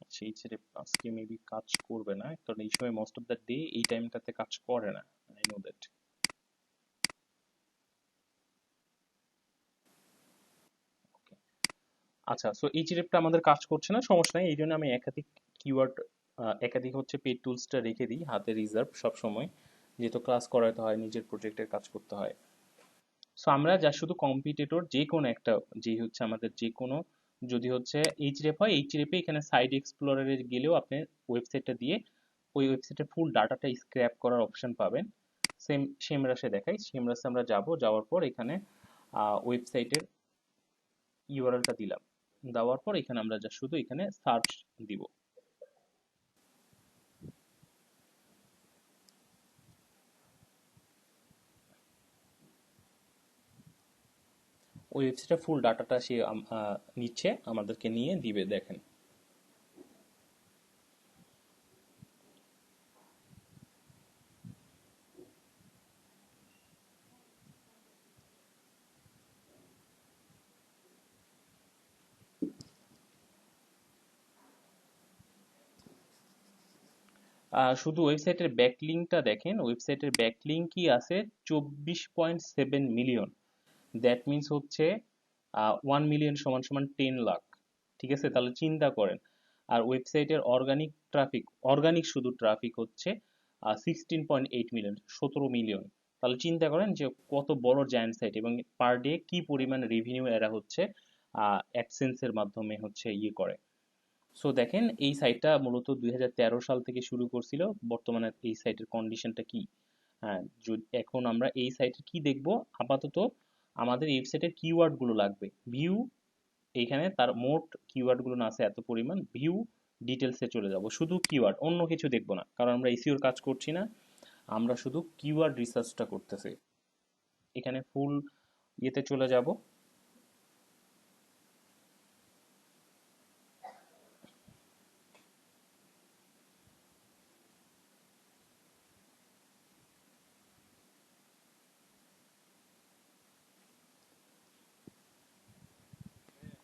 আচ্ছা, এইচরেপ আজকে মেবি কাজ করবে না, কারণ এই সময় মোস্ট অফ দ্য ডে এই টাইমটাতে কাজ করে না। I know that. ওকে। আচ্ছা, সো এইচরেপটা আমাদের কাজ করছে না, সমস্যা নাই। এই জন্য আমি একাধিক কিওয়ার্ড, একাধিক হচ্ছে পেড টুলসটা রেখে দিই হাতে রিজার্ভ সব সময়, যেহেতু ক্লাস করাতে হয়, নিজের প্রজেক্টের কাজ করতে হয়। সো আমরা যা শুধু কম্পিটিটর যে কোনো একটা, যে হচ্ছে আমাদের যে কোনো, যদি হচ্ছে এইচরেফ হয় এইচরেফে এখানে সাইড এক্সপ্লোরারে গেলেও আপনি ওয়েবসাইটটা দিয়ে ওই ওয়েবসাইটের ফুল ডাটাটা স্ক্র্যাপ করার অপশন পাবেন। সেমরাসে দেখাই, সেমরাসে আমরা যাব, যাওয়ার পর এখানে ওয়েবসাইটের ইউআরএলটা দিলাম, দেওয়ার পর এখানে আমরা যা শুধু এখানে সার্চ দিব। ওই ওয়েবসাইটের ফুল ডাটাটা সে নিচ্ছে, আমাদেরকে নিয়ে দিবে, দেখেন। শুধু ওয়েবসাইটের ব্যাকলিংকটা দেখেন, ওয়েবসাইটের ব্যাকলিংকই আছে 24.7 মিলিয়ন। দ্যাট মিনস হচ্ছে 1 মিলিয়ন সমান সমান 10 লাখ। ঠিক আছে, তাহলে চিন্তা করেন। আর ওয়েবসাইটের অর্গানিক শুধু ট্রাফিক হচ্ছে 16.8 মিলিয়ন, 17 মিলিয়ন। তাহলে চিন্তা করেন যে কত বড় জায়ান্ট সাইট, এবং পার ডে কি পরিমাণ রেভিনিউ এরা হচ্ছে অ্যাডসেন্সের মাধ্যমে হচ্ছে ইয়ে করে। সো দেখেন এই সাইটটা মূলত 2013 সাল থেকে শুরু করছিল। বর্তমানে এই সাইটের কন্ডিশনটা কি? হ্যাঁ, এখন আমরা এই সাইটে কি দেখব? আপাতত আমাদের এই ওয়েবসাইটের কিওয়ার্ড গুলো লাগবে। ভিউ, এইখানে তার মোট কিওয়ার্ড গুলো না আছে এত পরিমাণ। ভিউ ডিটেলসে চলে যাব, শুধু কিওয়ার্ড, অন্য কিছু দেখবো না, কারণ আমরা এসইওর কাজ করছি না, আমরা শুধু কিওয়ার্ড রিসার্চটা করতেছি। এখানে ফুল ইয়েতে চলে যাব।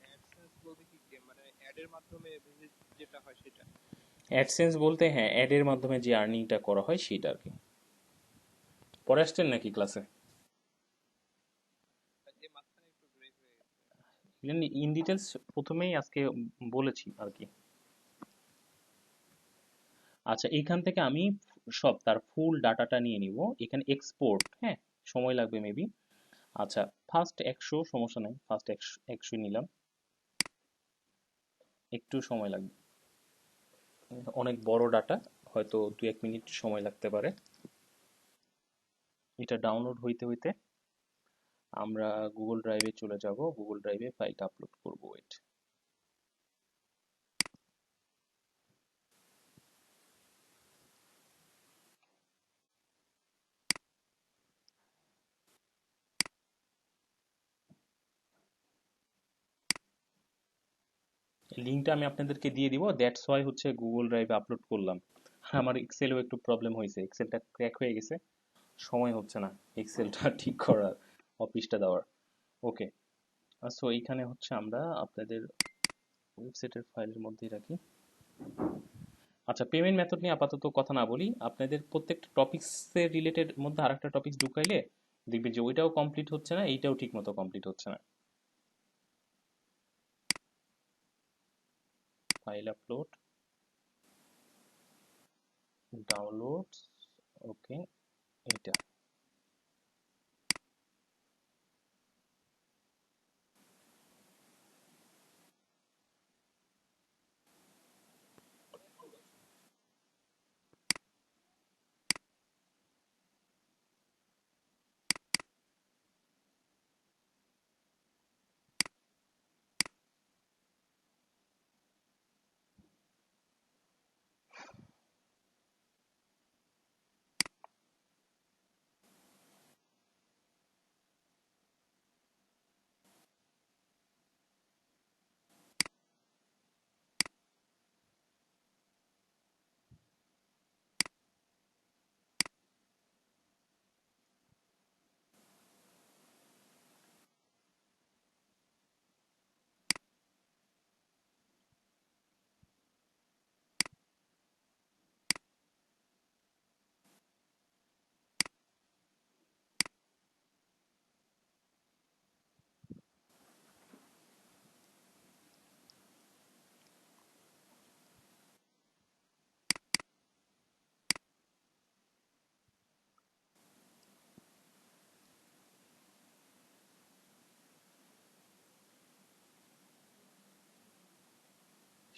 অ্যাডসেন্স বলতে কি মানে অ্যাডের মাধ্যমে ভিজিট যেটা হয় সেটা? অ্যাডসেন্স বলতে হ্যাঁ, অ্যাডের মাধ্যমে যে আর্নিংটা করা হয় সেটা আর কি। পরে আসছেন নাকি ক্লাসে? যে মাঝখানে একটু ব্রেক হয়ে গেছে। ইন ডিটেলস প্রথমেই আজকে বলেছি আর কি। আচ্ছা, এইখান থেকে আমি সব তার ফুল ডাটাটা নিয়ে নিব। এখানে এক্সপোর্ট, হ্যাঁ, সময় লাগবে মেবি। আচ্ছা, ফার্স্ট 100 সমস্যা নাই, ফার্স্ট 100 নিলাম, একটু সময় লাগবে, অনেক বড় ডাটা, হয়তো 2-1 মিনিট সময় লাগতে পারে এটা ডাউনলোড হইতে হইতে। আমরা গুগল ড্রাইভে চলে যাব, গুগল ড্রাইভে ফাইলটা আপলোড করব, ওয়েট। লিঙ্কটা আমি আপনাদেরকে দিয়ে দিব, দ্যাটস ওয়াই হচ্ছে গুগল ড্রাইভে আপলোড করলাম। আমার এক্সেলেও একটু প্রবলেম হয়েছে, এক্সেলটা ক্র্যাক হয়ে গেছে, সময় হচ্ছে না এক্সেলটা ঠিক করার, অফিসটা দেওয়ার। ওকে, সো এইখানে হচ্ছে আমরা আপনাদের ওয়েবসাইটের ফাইলের মধ্যেই রাখি। আচ্ছা, পেমেন্ট মেথড নিয়ে আপাতত কথা না বলি, আপনাদের প্রত্যেকটা টপিক্সের রিলেটেড মধ্যে আরেকটা টপিক্স ঢুকাইলে দেখবেন যে ওইটাও কমপ্লিট হচ্ছে না, এইটাও ঠিক মতো কমপ্লিট হচ্ছে না। ফাইল আপলোড, ডাউনলোড, ওকে, এইটা।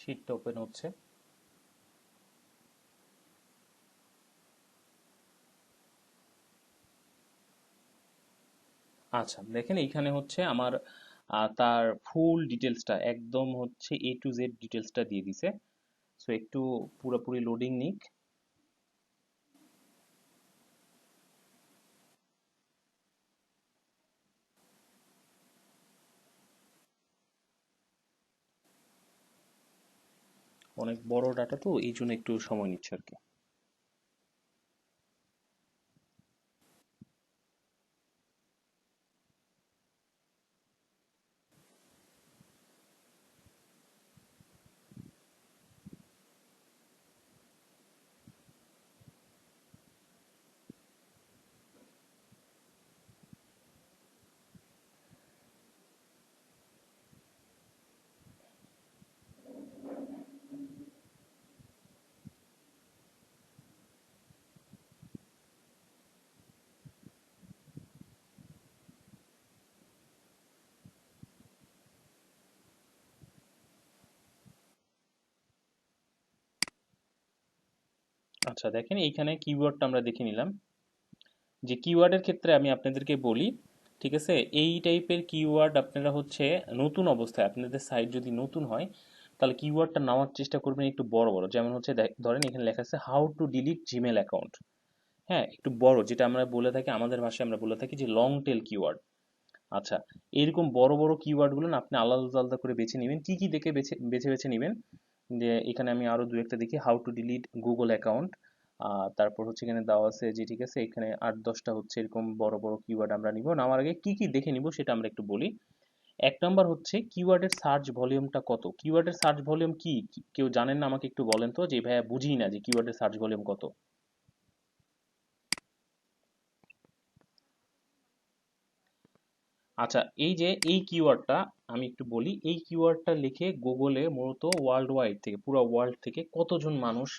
শীটটা ওপেন হচ্ছে। আচ্ছা দেখেন এইখানে হচ্ছে আমার তার ফুল ডিটেলসটা একদম হচ্ছে এ টু জেড ডিটেলসটা দিয়ে দিছে। সো একটু পুরোপুরি লোডিং নিক। অনেক বড় ডাটা তো এই জন্য একটু সময় নিচ্ছে আর কি। আচ্ছা দেখেন এইখানে কিওয়ার্ডটা আমরা দেখে নিলাম। যে কিওয়ার্ডের ক্ষেত্রে আমি আপনাদেরকে বলি, ঠিক আছে, এই টাইপের কিওয়ার্ড আপনারা হচ্ছে নতুন অবস্থায় আপনাদের সাইট যদি নতুন হয় তাহলে কিওয়ার্ডটা নেওয়ার চেষ্টা করবেন একটু বড় বড়। যেমন হচ্ছে ধরেন এখানে লেখা আছে how to delete Gmail account. হ্যাঁ, একটু বড়, যেটা আমরা বলে থাকি আমাদের ভাষায় আমরা বলে থাকি যে লং টেল কিওয়ার্ড। আচ্ছা, এরকম বড় বড় কিওয়ার্ডগুলো না আপনি আলাদা আলাদা করে বেছে নেবেন। কি কি দেখে বেছে বেছে বেছে নেবেন, যে এখানে আমি আরো দু একটা দেখি, how to delete Google account. তারপর হচ্ছে এখানে দেওয়া আছে যে ঠিক আছে এখানে 8-10টা হচ্ছে এরকম বড় বড় কিওয়ার্ড আমরা নিব। নেওয়ার আগে কি কি দেখে নিব সেটা আমরা একটু বলি। এক নাম্বার হচ্ছে কিওয়ার্ডের সার্চ ভলিউমটা কত। কিওয়ার্ডের সার্চ ভলিউম কি কেউ জানেন না? আমাকে একটু বলেন তো, যে ভাইয়া বুঝি না যে কিওয়ার্ডের সার্চ ভলিউম কত। আচ্ছা, এই যে এই কিওয়ার্ডটা আমি একটু বলি, এই কিওয়ার্ডটা লিখে গুগলে মূলত ওয়ার্ল্ড ওয়াইড থেকে, পুরো ওয়ার্ল্ড থেকে কতজন মানুষ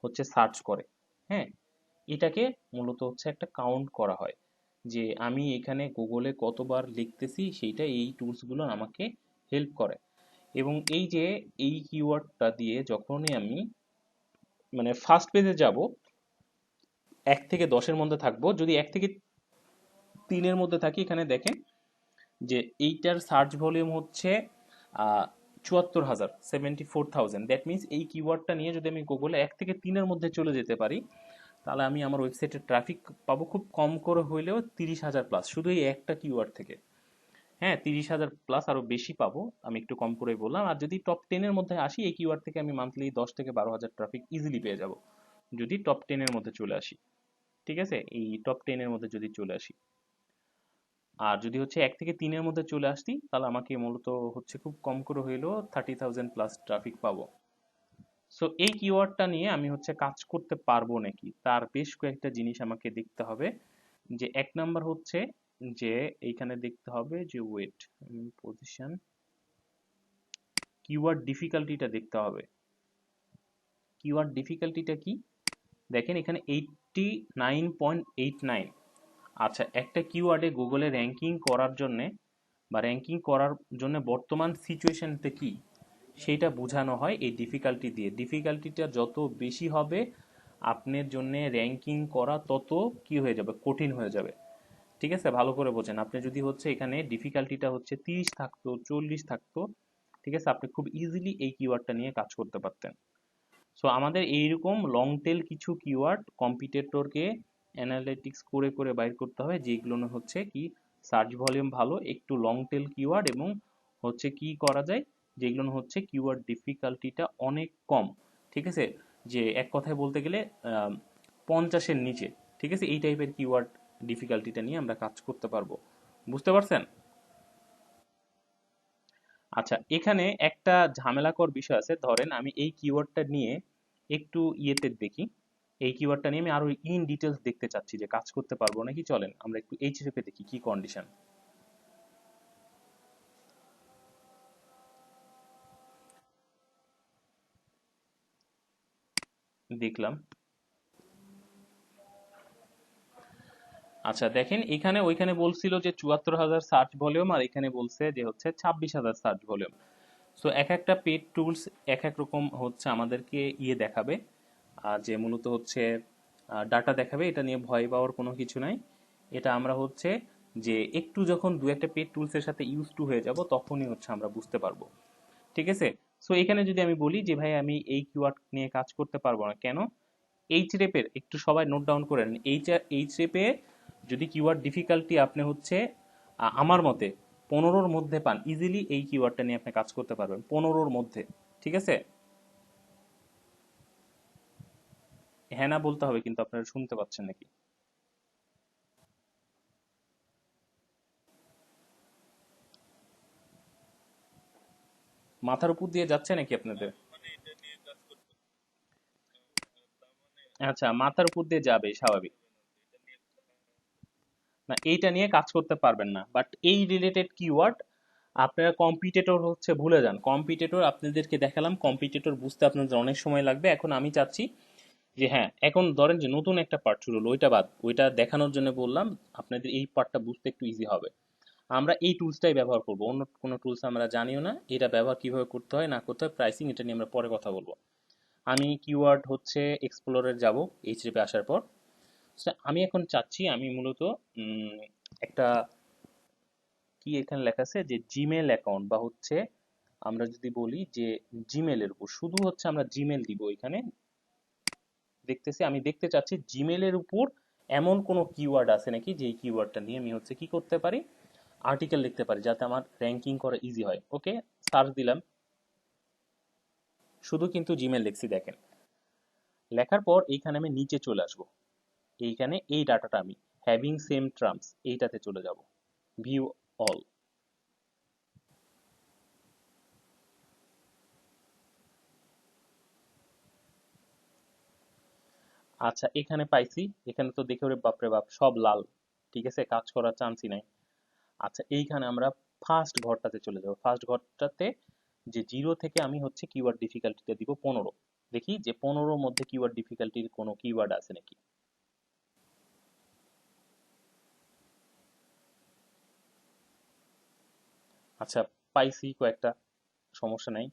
হচ্ছে সার্চ করে। হ্যাঁ, এটাকে মূলত হচ্ছে একটা কাউন্ট করা হয়, যে আমি এখানে গুগলে কতবার লিখতেছি সেইটা এই টুলসগুলো আমাকে হেল্প করে। এবং এই যে এই কিওয়ার্ডটা দিয়ে যখনই আমি মানে ফার্স্ট পেজে যাব, 1 থেকে 10-এর মধ্যে থাকবো, যদি 1 থেকে 3-এর মধ্যে থাকি, এখানে দেখেন যে এইটার সার্চ ভলিউম হচ্ছে 74,000, 74,000। দ্যাট মিনস এই কিওয়ার্ডটা নিয়ে যদি আমি গুগলে 1 থেকে 3-এর মধ্যে চলে যেতে পারি তাহলে আমি আমার ওয়েবসাইটের ট্রাফিক পাবো খুব কম করে হইলেও 30,000 প্লাস, শুধু এই একটা কিওয়ার্ড থেকে। হ্যাঁ, 30,000 প্লাস, আরো বেশি পাবো, আমি একটু কম করে বললাম। আর যদি টপ 10-এর মধ্যে আসি এই কিওয়ার্ড থেকে আমি মান্থলি 10 থেকে 12,000 ট্রাফিক ইজিলি পেয়ে যাব, যদি টপ 10-এর মধ্যে চলে আসি। ঠিক আছে, এই টপ 10-এর মধ্যে যদি চলে আসি। আর যদি হচ্ছে 1 থেকে 3-এর মধ্যে চলে আসতি তাহলে আমাকে মূলত হচ্ছে খুব কম করে হইলেও 30,000 প্লাস ট্রাফিক পাবো। সো এই কিওয়ার্ডটা নিয়ে আমি হচ্ছে কাজ করতে পারবো নাকি তার বেশ কয়েকটা জিনিস আমাকে দেখতে হবে। যে এক নাম্বার হচ্ছে যে এইখানে দেখতে হবে যে ওয়েট, পজিশন, কিওয়ার্ড ডিফিকাল্টিটা দেখতে হবে। কিওয়ার্ড ডিফিকাল্টিটা কি দেখেন এখানে 89.89। আচ্ছা, একটা কিওয়ার্ডে গুগলে র্যাঙ্কিং করার জন্যে বা র্যাঙ্কিং করার জন্য বর্তমান সিচুয়েশনটা কি সেইটা বোঝানো হয় এই ডিফিকাল্টি দিয়ে। ডিফিকাল্টিটা যত বেশি হবে আপনার জন্য র্যাঙ্কিং করা তত কি হয়ে যাবে, কঠিন হয়ে যাবে। ঠিক আছে, ভালো করে বোঝেন। আপনি যদি হচ্ছে এখানে ডিফিকাল্টিটা হচ্ছে 30 থাকতো, 40 থাকতো, ঠিক আছে, আপনি খুব ইজিলি এই কিওয়ার্ডটা নিয়ে কাজ করতে পারতেন। সো আমাদের এইরকম লং টেল কিছু কিওয়ার্ড কম্পিটিটরকে অ্যানালিটিক্স করে করে বাইর করতে হবে, যেগুলো হচ্ছে কি সার্চ ভলিউম ভালো, একটু লং টেল কিওয়ার্ড, এবং হচ্ছে কি করা যায় যেগুলো হচ্ছে কিওয়ার্ড ডিফিকাল্টিটা অনেক কম। ঠিক আছে, যে এক কথায় বলতে গেলে 50-এর নিচে। ঠিক আছে, এই টাইপের কিওয়ার্ড ডিফিকাল্টিটা নিয়ে আমরা কাজ করতে পারবো। বুঝতে পারছেন? আচ্ছা, এখানে একটা ঝামেলাকর বিষয় আছে। ধরেন আমি এই কিওয়ার্ডটা নিয়ে একটু ইয়েতে দেখি, এই কিওয়ার্ডটা নিয়ে আমি আরো ইন ডিটেলস দেখতে চাচ্ছি যে কাজ করতে পারবো নাকি। চলেন আমরা একটু এইচএফ এ দেখি কি কন্ডিশন। দেখলাম। আচ্ছা দেখেন এখানে ওইখানে বলছিল যে 74,000 সার্চ ভলিউম, আর এখানে বলছে যে হচ্ছে 26,000 সার্চ ভলিউম। সো এক একটা পেড টুলস এক এক রকম হচ্ছে আমাদেরকে দেখাবে, যে মূলত হচ্ছে ডাটা দেখাবে। এটা নিয়ে ভয় পাওয়ার কোনো কিছু নাই। এটা আমরা হচ্ছে যে একটু যখন দু একটা পেড টুলসের সাথে ইউজ টু হয়ে যাব তখনই হচ্ছে আমরা বুঝতে পারবো। ঠিক আছে। সো এখানে যদি আমি বলি যে ভাই আমি এই কিওয়ার্ড নিয়ে কাজ করতে পারবো না কেন, এইচ রেপের একটু সবাই নোট ডাউন করে নেন। এইচ রেপে যদি কিওয়ার্ড ডিফিকাল্টি আপনি হচ্ছে আমার মতে 15-র মধ্যে পান, ইজিলি এই কিওয়ার্ডটা নিয়ে আপনি কাজ করতে পারবেন 15-র মধ্যে। ঠিক আছে। হ্যাঁ না বলতে হবে, কিন্তু আপনারা শুনতে পাচ্ছেন নাকি? মাথার উপর দিয়ে যাচ্ছে নাকি আপনাদের? মানে এটা নিয়ে কাজ করতে তার মানে আচ্ছা, মাথার উপর দিয়ে যাবে স্বাভাবিক। হবে না যে এটা নিয়ে না, এইটা নিয়ে কাজ করতে পারবেন না, বাট এই রিলেটেড কিওয়ার্ড আপনারা কম্পিটিটর হচ্ছে ভুলে যান। কম্পিটিটর আপনাদেরকে দেখালাম, কম্পিটিটর বুঝতে আপনাদের অনেক সময় লাগবে। এখন আমি চাচ্ছি যে হ্যাঁ, এখন ধরেন যে নতুন একটা পার্ট শুরু হলো, ওইটা বাদ, ওইটা দেখানোর জন্য বললাম, আপনাদের এই পার্টটা বুঝতে একটু ইজি হবে। আমরা এই টুলসটাই ব্যবহার করব, অন্য কোনো টুলস আমরা জানিও না। এটা ব্যবহার কিভাবে করতে হয় না করতে হয়, প্রাইসিং, এটা নিয়ে আমরা পরে কথা বলবো। আমি কিওয়ার্ড হচ্ছে এক্সপ্লোরে যাব এইচডিপি আসার পর। So, আমি এখন চাচ্ছি আমি মূলত একটা কি এখানে লেখা আছে যে জিমেল অ্যাকাউন্ট বা হচ্ছে আমরা যদি বলি যে জিমেলের উপর শুধু হচ্ছে আমরা জিমেল দিব এখানে। দেখতেছি, আমি দেখতে চাচ্ছি জিমেলের উপর এমন কোনো কিওয়ার্ড আছে নাকি যে কিওয়ার্ডটা নিয়ে আমি হচ্ছে কি করতে পারি, আর্টিকেল লিখতে পারি, যাতে আমার র্যাঙ্কিং করা ইজি হয়। ওকে, সার্চ দিলাম, শুধু কিন্তু জিমেল লিখছি দেখেন। লেখার পর এইখানে আমি নিচে চলে আসবো, এইখানে এই ডাটাটা আমি হ্যাভিং সেম টার্মস এইটাতে চলে যাব, ভিউ অল। আচ্ছা, এখানে পাইছি। এখানে তো দেখে ওরে বাপরে বাপ সব লাল। ঠিক আছে, কাজ করার চান্সই নাই। আচ্ছা, এইখানে আমরা ফার্স্ট ঘরটাতে চলে যাব। ফার্স্ট ঘরটাতে যে 0 থেকে আমি হচ্ছে কিওয়ার্ড ডিফিকাল্টিটা দিব 15। দেখি যে 15-র মধ্যে কিওয়ার্ড ডিফিকাল্টির কোনো কিওয়ার্ড আছে নাকি। আচ্ছা, পাইছি কয়েকটা, সমস্যা নাই।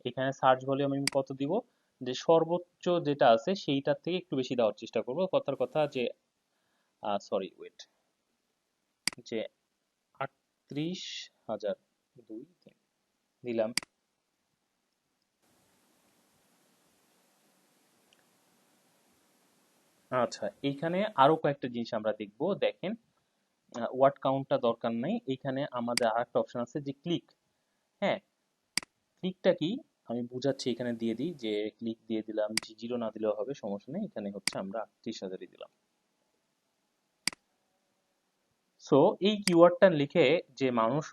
এখানে সার্চ ভলিউম আমি কত দিব, যে সর্বোচ্চ যেটা আছে সেইটার থেকে একটু বেশি দেওয়ার চেষ্টা করব। কথার কথা যে সরি ওয়েট, যে 38,000 2 3 দিলাম। আচ্ছা, এইখানে আরো কয়েকটা জিনিস আমরা দেখব। দেখেন, ওয়ার্ড কাউন্টটা দরকার নাই, এইখানে আমাদের আরেকটা অপশন আছে যে ক্লিক। হ্যাঁ, ক্লিকটা কি আমি বুঝাচ্ছি, এখানে দিয়ে দিই যে ক্লিক দিয়ে দিলাম, জিরো না দিলেও হবে, সমস্যা নেই। এখানে হচ্ছে আমরা 38,000 দিলাম। সো এই কিওয়ার্ডটা লিখে যে মানুষ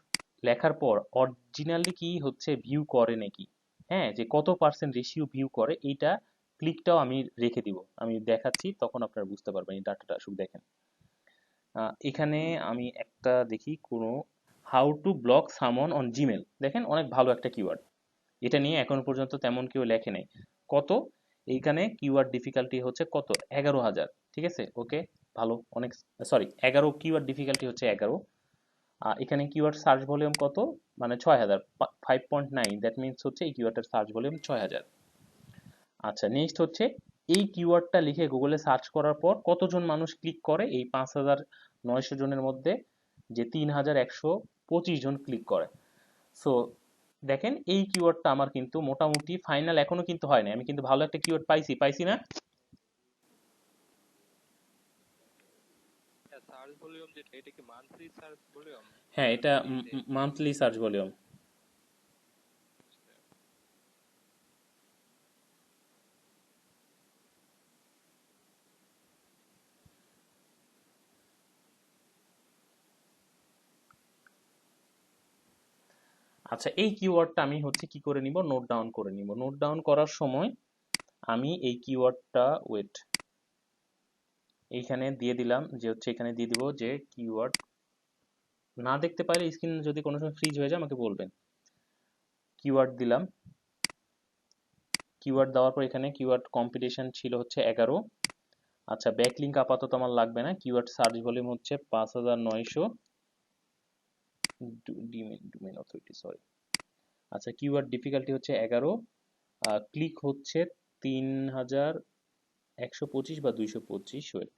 লেখার পর অরিজিনালি কি হচ্ছে ভিউ করে নাকি, হ্যাঁ, যে কত পার্সেন্ট রেশিও ভিউ করে, এইটা ক্লিকটাও আমি রেখে দিব। আমি দেখাচ্ছি, তখন আপনারা বুঝতে পারবেন। এই ডাটাটা শুধু দেখেন। এখানে আমি একটা দেখি কোনো হাউ টু ব্লক সামন অন জিমেল, দেখেন অনেক ভালো একটা কিওয়ার্ড। এটা নিয়ে এখন পর্যন্ত তেমন কেউ লেখে নাই। কত, এইখানে কিওয়ার্ড ডিফিকাল্টি হচ্ছে কত, 11,000। ঠিক আছে, ওকে, ভালো, অনেক। সরি, 11, কিওয়ার্ড ডিফিকাল্টি হচ্ছে 11। এখানে কিওয়ার্ড সার্চ ভলিউম কত, মানে 6,000, 5.9, দ্যাট মিনস হচ্ছে এই কিওয়ার্ডের সার্চ ভলিউম 6,000। আচ্ছা, নেক্সট হচ্ছে এই কিওয়ার্ডটা লিখে গুগলে সার্চ করার পর কতজন মানুষ ক্লিক করে, এই 5,900 জনের মধ্যে যে 3,125 জন ক্লিক করে। সো দেখেন, এই কিওয়ার্ডটা আমার কিন্তু মোটামুটি ফাইনাল এখনো কিন্তু হয় না, আমি কিন্তু ভালো একটা কিওয়ার্ড পাইছি, পাইছি না? সার্চ ভলিউম যেটা এটা কি মান্থলি সার্চ ভলিউম হ্যাঁ, না এটা ডেইলি? Monthly search volume. আচ্ছা, এই কিওয়ার্ডটা আমি হচ্ছে কি করে নিব, নোট ডাউন করে নিব। নোট ডাউন করার সময় আমি এই কিওয়ার্ডটা ওয়েট এইখানে দিয়ে দিলাম, যে হচ্ছে এখানে দিয়ে দিব যে কিওয়ার্ড। না দেখতে পাইলে স্ক্রিন যদি কোনো সময় ফ্রিজ হয়ে যায় আমাকে বলবেন। কিওয়ার্ড দিলাম, কিওয়ার্ড দেওয়ার পর এখানে কিওয়ার্ড কম্পিটিশন ছিল হচ্ছে 11। আচ্ছা, ব্যাকলিঙ্ক আপাতত আমার লাগবে না। কিওয়ার্ড সার্চ ভলিউম হচ্ছে 5,900, ডোমেইন অথরিটি, সরি, আচ্ছা, কিওয়ার্ড ডিফিকাল্টি হচ্ছে 11, ক্লিক হচ্ছে 3125 বা 225, ওয়েট,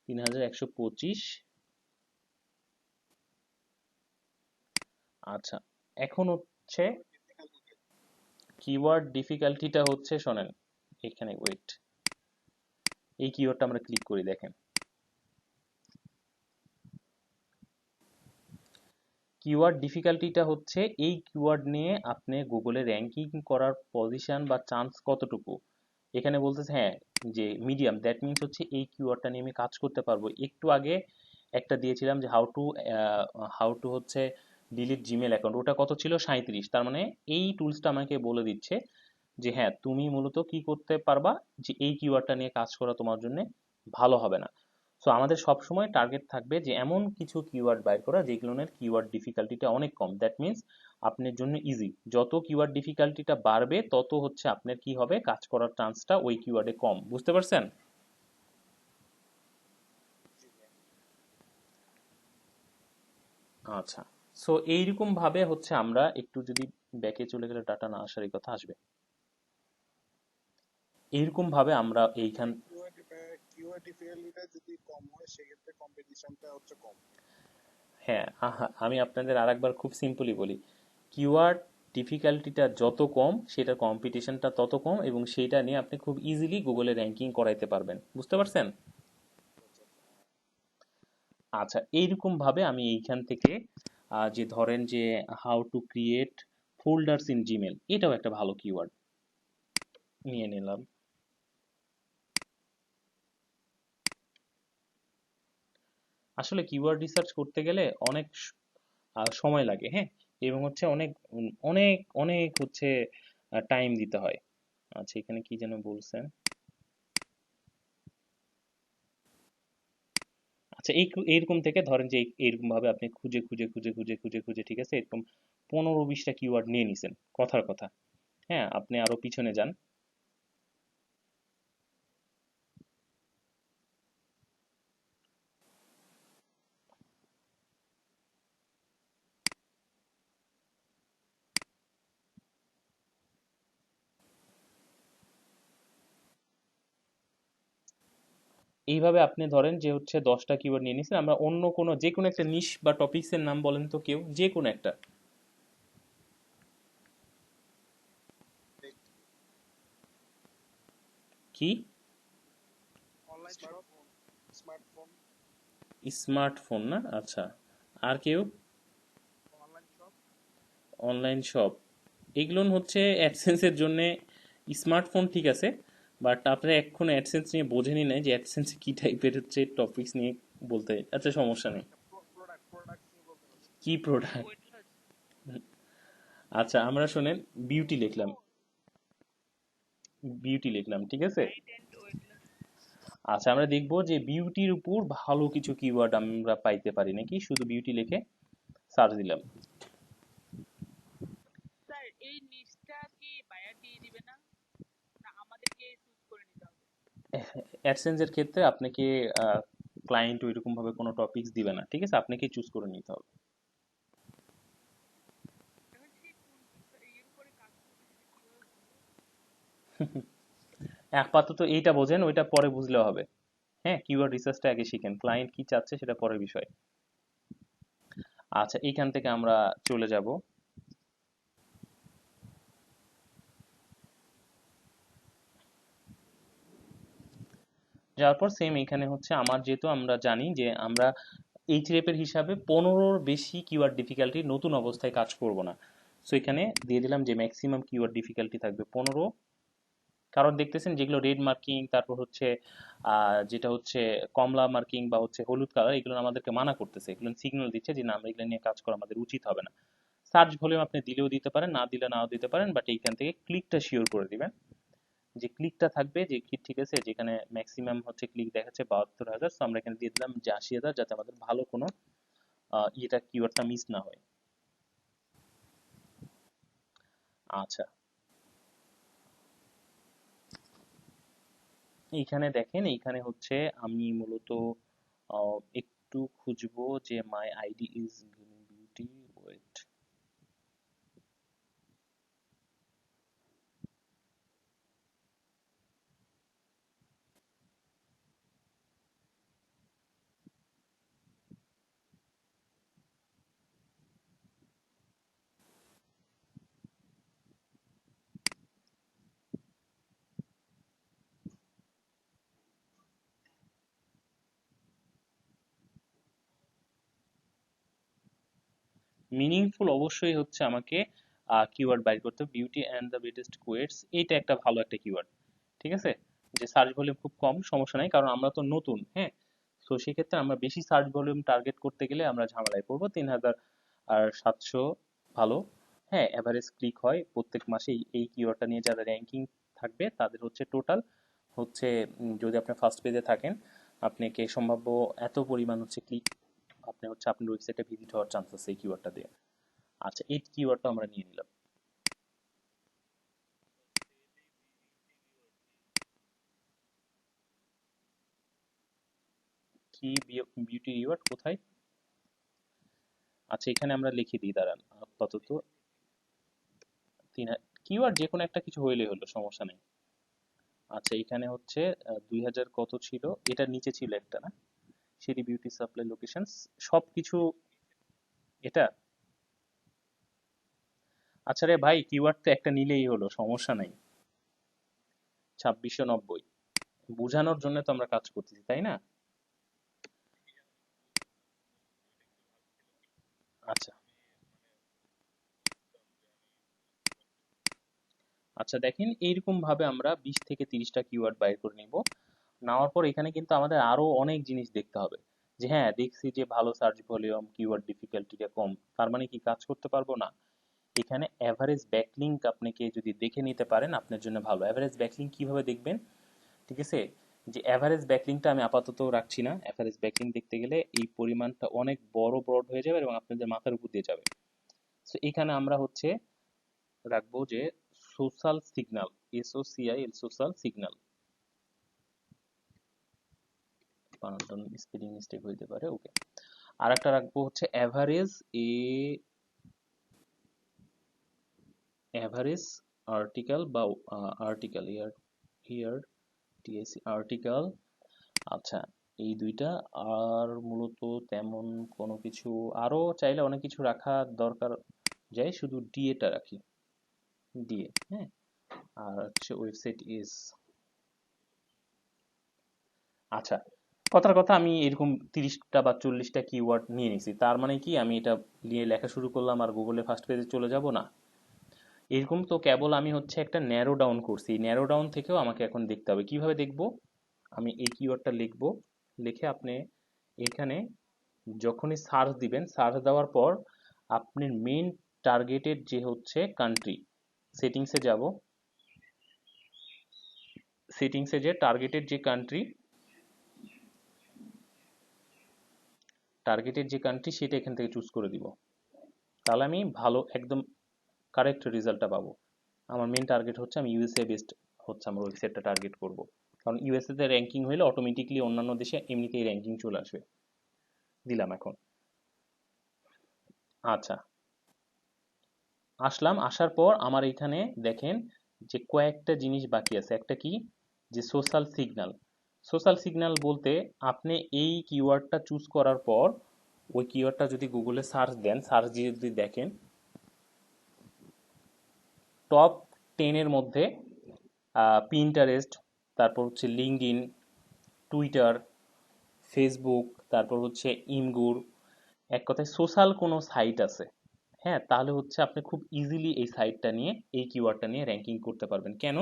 3125। আচ্ছা, এখন হচ্ছে কিওয়ার্ড ডিফিকাল্টিটা হচ্ছে, শোনেন, এখানে ওয়েট, এই কিওয়ার্ডটা আমরা ক্লিক করি, দেখেন কিওয়ার্ড ডিফিকাল্টিটা হচ্ছে এই কিওয়ার্ড নিয়ে আপনি গুগলে র্যাঙ্কিং করার পজিশন বা চান্স কতটুকু। এখানে বলতেছে হ্যাঁ যে মিডিয়াম, দ্যাট মিনস হচ্ছে এই কিওয়ার্ডটা নিয়ে আমি কাজ করতে পারবো। একটু আগে একটা দিয়েছিলাম যে হাউ টু হচ্ছে ডিলিট জিমেল অ্যাকাউন্ট, ওটা কত ছিল, 37। তার মানে এই টুলসটা আমাকে বলে দিচ্ছে যে হ্যাঁ তুমি মূলত কি করতে পারবা, যে এই কিওয়ার্ডটা নিয়ে কাজ করা তোমার জন্য ভালো হবে না। সো আমাদের সবসময় টার্গেট থাকবে যে এমন কিছু কিওয়ার্ড বাইর করা যেগুলোর কিওয়ার্ড ডিফিকাল্টিটা অনেক কম, দ্যাট মিনস আপনার জন্য ইজি। যত কিওয়ার্ড ডিফিকাল্টিটা বাড়বে তত হচ্ছে আপনার কি হবে, কাজ করার চান্সটা ওই কিওয়ার্ডে কম। বুঝতে পারছেন? জি ভাই। আচ্ছা, সো এইরকম ভাবে হচ্ছে আমরা একটু যদি ব্যাকে চলে গেলে ডাটা না আসারই কথা আসবে, এইরকম ভাবে আমরা এইখান, কিউআর ডিফিকাল্টিটা যদি কম হয় সেক্ষেত্রে কম্পিটিশনটা হচ্ছে কম। হ্যাঁ, আমি আপনাদের আরেকবার খুব সিম্পলি বলি, কিওয়ার্ড ডিফিকাল্টিটা যত কম সেটার কম্পিটিশনটা তত কম, এবং সেইটা নিয়ে আপনি খুব ইজিলি গুগলে র্যাঙ্কিং করাইতে পারবেন। বুঝতে পারছেন? আচ্ছা আচ্ছা। আচ্ছা, এইরকম ভাবে আমি এইখান থেকে যে ধরেন যে how to create folders in Gmail, এটাও একটা ভালো কিওয়ার্ড নিয়ে নিলাম। আসলে কিওয়ার্ড রিসার্চ করতে গেলে অনেক সময় লাগে, হ্যাঁ, এবং হচ্ছে অনেক অনেক অনেক হচ্ছে টাইম দিতে হয়। আচ্ছা, এখানে কি যেন বলছেন, আচ্ছা এইরকম থেকে ধরেন যে এইরকম ভাবে আপনি খুঁজে খুঁজে খুঁজে খুঁজে খুঁজে খুঁজে, ঠিক আছে, এরকম 15-20টা কিওয়ার্ড নিয়ে নিছেন, কথার কথা। হ্যাঁ, আপনি আরো পিছনে যান। এইভাবে আপনি ধরেন যে হচ্ছে 10টা কিওয়ার্ড নিয়ে নিছেন, আমরা অন্য কোনো যে কোনো একটা নিশ বা টপিকস এর নাম বলেন তো কেউ, যে কোনো একটা। কি? অনলাইন শপ, স্মার্টফোন, স্মার্টফোন না, আচ্ছা। আর কেউ? Online shop. অনলাইন শপ, এগুলো হচ্ছে অ্যাডসেন্সের জন্য। স্মার্টফোন ঠিক আছে, বাট আপনারা এখন অ্যাডসেন্স নিয়ে বোঝেনই না যে অ্যাডসেন্স কি টাইপের হচ্ছে টপিকস নিয়ে বলতে। আচ্ছা, সমস্যা নেই। প্রোডাক্ট নিয়ে বলতে পারবেন। কি প্রোডাক্ট? আচ্ছা, আমরা শোনেন, বিউটি লিখলাম, বিউটি লিখলাম, ঠিক আছে। আচ্ছা, আমরা দেখবো যে বিউটির উপর ভালো কিছু কিওয়ার্ড আমরা পাইতে পারি নাকি, শুধু বিউটি লিখে সার্চ দিলাম। অ্যাডসেন্সের ক্ষেত্রে আপনাকে ক্লায়েন্ট ওইরকম ভাবে কোনো টপিকস দিবে না, ঠিক আছে, আপনাকে চুজ করে নিতে হবে। আপাতত এইটা বোঝেন, ওইটা পরে বুঝলেও হবে। হ্যাঁ, কিওয়ার্ড রিসার্চটা আগে শিখেন, ক্লায়েন্ট কি চাচ্ছে সেটা পরের বিষয়। আচ্ছা, এইখান থেকে আমরা চলে যাব, যাওয়ার পর সেম এখানে হচ্ছে আমার, যেহেতু আমরা জানি যে আমরা এইচআরএফ এর হিসাবে 15-র বেশি কিওয়ার্ড ডিফিকাল্টি নতুন অবস্থায় কাজ করব না। সো এখানে দিয়ে দিলাম যে ম্যাক্সিমাম কিওয়ার্ড ডিফিকাল্টি থাকবে 15। কারণ দেখতেছেন যেগুলো রেড মার্কিং, তারপর হচ্ছে যেটা হচ্ছে কমলা মার্কিং বা হচ্ছে হলুদ কালার, এগুলো আমাদেরকে মানা করতেছে, এগুলো সিগন্যাল দিচ্ছে যে না, আমরা এগুলো নিয়ে কাজ করা আমাদের উচিত হবে না। সার্চ ভলিউম আপনি দিলেও দিতে পারেন, না দিলে নাও দিতে পারেন, বাট এইখান থেকে ক্লিকটা শিওর করে দিবেন, যে ক্লিকটা থাকবে যে কি, ঠিক আছে, যেখানে ম্যাক্সিমাম হচ্ছে ক্লিক দেখাচ্ছে 72,000, তো আমরা এখানে দিয়ে দিলাম যে 80,000, যাতে আমাদের ভালো কোনো ইয়েটা কিওয়ার্ডটা মিস না হয়। আচ্ছা, এইখানে দেখেন, এইখানে হচ্ছে আমি মূলত একটু খুঁজবো যে my ID is beauty, wait, meaningful অবশ্যই হচ্ছে আমাকে কিওয়ার্ড বাইর করতে হবে। Beauty and the best quotes, এইটা একটা ভালো একটা কিওয়ার্ড, ঠিক আছে? যে সার্চ ভলিউম খুব কম, সমস্যা নাই, কারণ আমরা তো নতুন, হ্যাঁ। তো সেক্ষেত্রে আমরা বেশি সার্চ ভলিউম টার্গেট করতে গেলে আমরা ঝামেলায় পড়বো। 3,700 ভালো। হ্যাঁ, এভারেজ ক্লিক হয় প্রত্যেক মাসে এই কিওয়ার্ডটা নিয়ে যারা র্যাঙ্কিং থাকবে তাদের হচ্ছে টোটাল হচ্ছে যদি আপনি ফার্স্ট পেজে থাকেন আপনাকে সম্ভাব্য এত পরিমাণ হচ্ছে ক্লিক আপনি হচ্ছে আপনার ওয়েবসাইটে ভিজিট হওয়ার চান্স আছে এই কিওয়ার্ডটা দিয়ে। আচ্ছা, এই কিওয়ার্ডটা আমরা নিয়ে নিলাম। কি বিউটি রিওয়ার্ড কোথায়? আচ্ছা, এখানে আমরা লিখে দিই, দাঁড়ান আপাতত। কিওয়ার্ড যে কোনো একটা কিছু হইলেই হলো, সমস্যা নেই। আচ্ছা, এখানে হচ্ছে 2000 কত ছিল, এটার নিচে ছিল একটা না, সিটি বিউটি সাপ্লাই লোকেশনস সবকিছু। এটা আচ্ছা রে ভাই, কিওয়ার্ড তো একটা নিলেই হলো, সমস্যা নাই। 2690, বোঝানোর জন্য তো আমরা কাজ করতেছি, তাই না? আচ্ছা আচ্ছা, দেখেন এইরকম ভাবে আমরা 20 থেকে 30টা কিওয়ার্ড বাইর করে নিব। নেওয়ার পর এখানে কিন্তু আমাদের আরো অনেক জিনিস দেখতে হবে। যে হ্যাঁ, দেখছি যে ভালো সার্চ ভলিউম, কিওয়ার্ড ডিফিকাল্টিটা কম, তার মানে কি কাজ করতে পারবো না? এখানে অ্যাভারেজ ব্যাকলিংক আপনাকে যদি দেখে নিতে পারেন আপনার জন্য ভালো। অ্যাভারেজ ব্যাকলিংক কিভাবে দেখবেন, ঠিক আছে? যে অ্যাভারেজ ব্যাকলিংকটা আমি আপাতত রাখছি না, অ্যাভারেজ ব্যাকলিংক দেখতে গেলে এই পরিমাণটা অনেক বড় ব্রড হয়ে যাবে এবং আপনাদের মাথার উপর দিয়ে যাবে। সো এখানে আমরা হচ্ছে রাখবো যে social signal, SOCIL, social signal. বানানটা স্পেলিং মিস্টেক হইতে পারে, ওকে। আর একটা রাখবো হচ্ছে অ্যাভারেজ, অ্যাভারেজ আর্টিকেল বা আর্টিকেল, ইয়ার ইয়ার টিএসি আর্টিকেল। আচ্ছা, এই দুইটা। আর মূলত তেমন কোনো কিছু আরো চাইলে অনেক কিছু রাখা দরকার যায়, শুধু ডিএটা রাখি, ডিএ, হ্যাঁ। আর হচ্ছে ওয়েবসাইট ইজ। আচ্ছা, কথার কথা আমি এরকম 30টা বা 40টা কিওয়ার্ড নিয়ে নিছি, তার মানে কি আমি এটা নিয়ে লেখা শুরু করলাম আর গুগলে ফার্স্ট পেজে চলে যাব না? এরকম তো কেবল আমি হচ্ছে একটা ন্যারো ডাউন করছি, ন্যারো ডাউন থেকেও আমাকে এখন দেখতে হবে। কিভাবে দেখবো? আমি এই কিওয়ার্ডটা লিখবো, লিখে আপনি এখানে যখনই সার্চ দিবেন, সার্চ দেওয়ার পর আপনার মেইন টার্গেটেড যে হচ্ছে কান্ট্রি, সেটিংসে যাব, সেটিংসে যে টার্গেটেড যে কান্ট্রি, টার্গেটেড যে কান্ট্রি সেটা এখান থেকে চুজ করে দিব। তাহলে আমি ভালো একদম কারেক্ট রেজাল্টটা পাবো। আমার মেইন টার্গেট হচ্ছে আমি ইউএসএ বেসড হচ্ছে আমার ওয়েবসাইটটা টার্গেট করব, কারণ ইউএসএ তে র্যাঙ্কিং হলে অটোমেটিকলি অন্যান্য দেশে এমনিতেই র্যাঙ্কিং চলে আসবে। দিলাম এখন। আচ্ছা, আসলাম, আসার পর আমার এখানে দেখেন যে কয়েকটা জিনিস বাকি আছে। একটা কি, যে সোশ্যাল সিগন্যাল। সোশ্যাল সিগন্যাল বলতে আপনি এই কিওয়ার্ডটা চুজ করার পর ওই কিওয়ার্ডটা যদি গুগলে সার্চ দেন, সার্চ দিয়ে যদি দেখেন টপ 10-এর মধ্যে পিন্টারেস্ট, তারপর হচ্ছে লিঙ্কডইন, টুইটার, ফেসবুক, তারপর হচ্ছে ইমগুর, এক কথায় সোশ্যাল কোনো সাইট আছে, হ্যাঁ, তাহলে হচ্ছে আপনি খুব ইজিলি এই সাইটটা নিয়ে, এই কিওয়ার্ডটা নিয়ে র্যাঙ্কিং করতে পারবেন। কেন?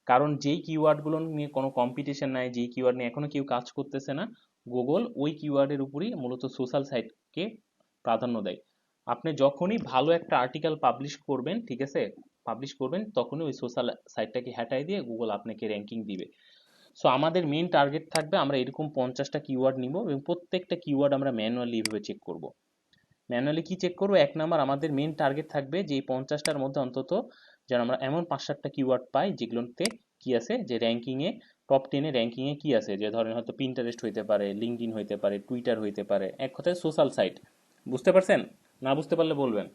কারণ যেই কিওয়ার্ডগুলো নিয়ে কোনো কম্পিটিশন নাই, যেই কিওয়ার্ড নিয়ে এখনো কেউ কাজ করতেছে না, গুগল ওই কিওয়ার্ডের উপরই মূলত সোশ্যাল সাইটকে প্রাধান্য দেয়। আপনি যখনই ভালো একটা আর্টিকেল পাবলিশ করবেন, ঠিক আছে, পাবলিশ করবেন, তখনই ওই সোশ্যাল সাইটটাকে হ্যাটাই দিয়ে গুগল আপনাকে র্যাঙ্কিং দিবে। সো আমাদের মেইন টার্গেট থাকবে আমরা এরকম 50টা কিওয়ার্ড নিব এবং প্রত্যেকটা কিওয়ার্ড আমরা ম্যানুয়ালি এইভাবে চেক করব। ম্যানুয়ালি কি চেক করবো? এক নাম্বার, আমাদের মেইন টার্গেট থাকবে যে এই 50টার মধ্যে অন্তত যেন আমরা এমন 5-7টা কিওয়ার্ড পাই যেগুলোতে কি আছে, যে র্যাঙ্কিংয়ে টপ 10-এ র্যাঙ্কিংয়ে কি আছে, যে ধরেন হয়তো পিন্টারেস্ট হইতে পারে, লিঙ্কডইন হইতে পারে, টুইটার হইতে পারে, এক কথায় সোশ্যাল সাইট। বুঝতে পারছেন? না বুঝতে পারলে বলবেন।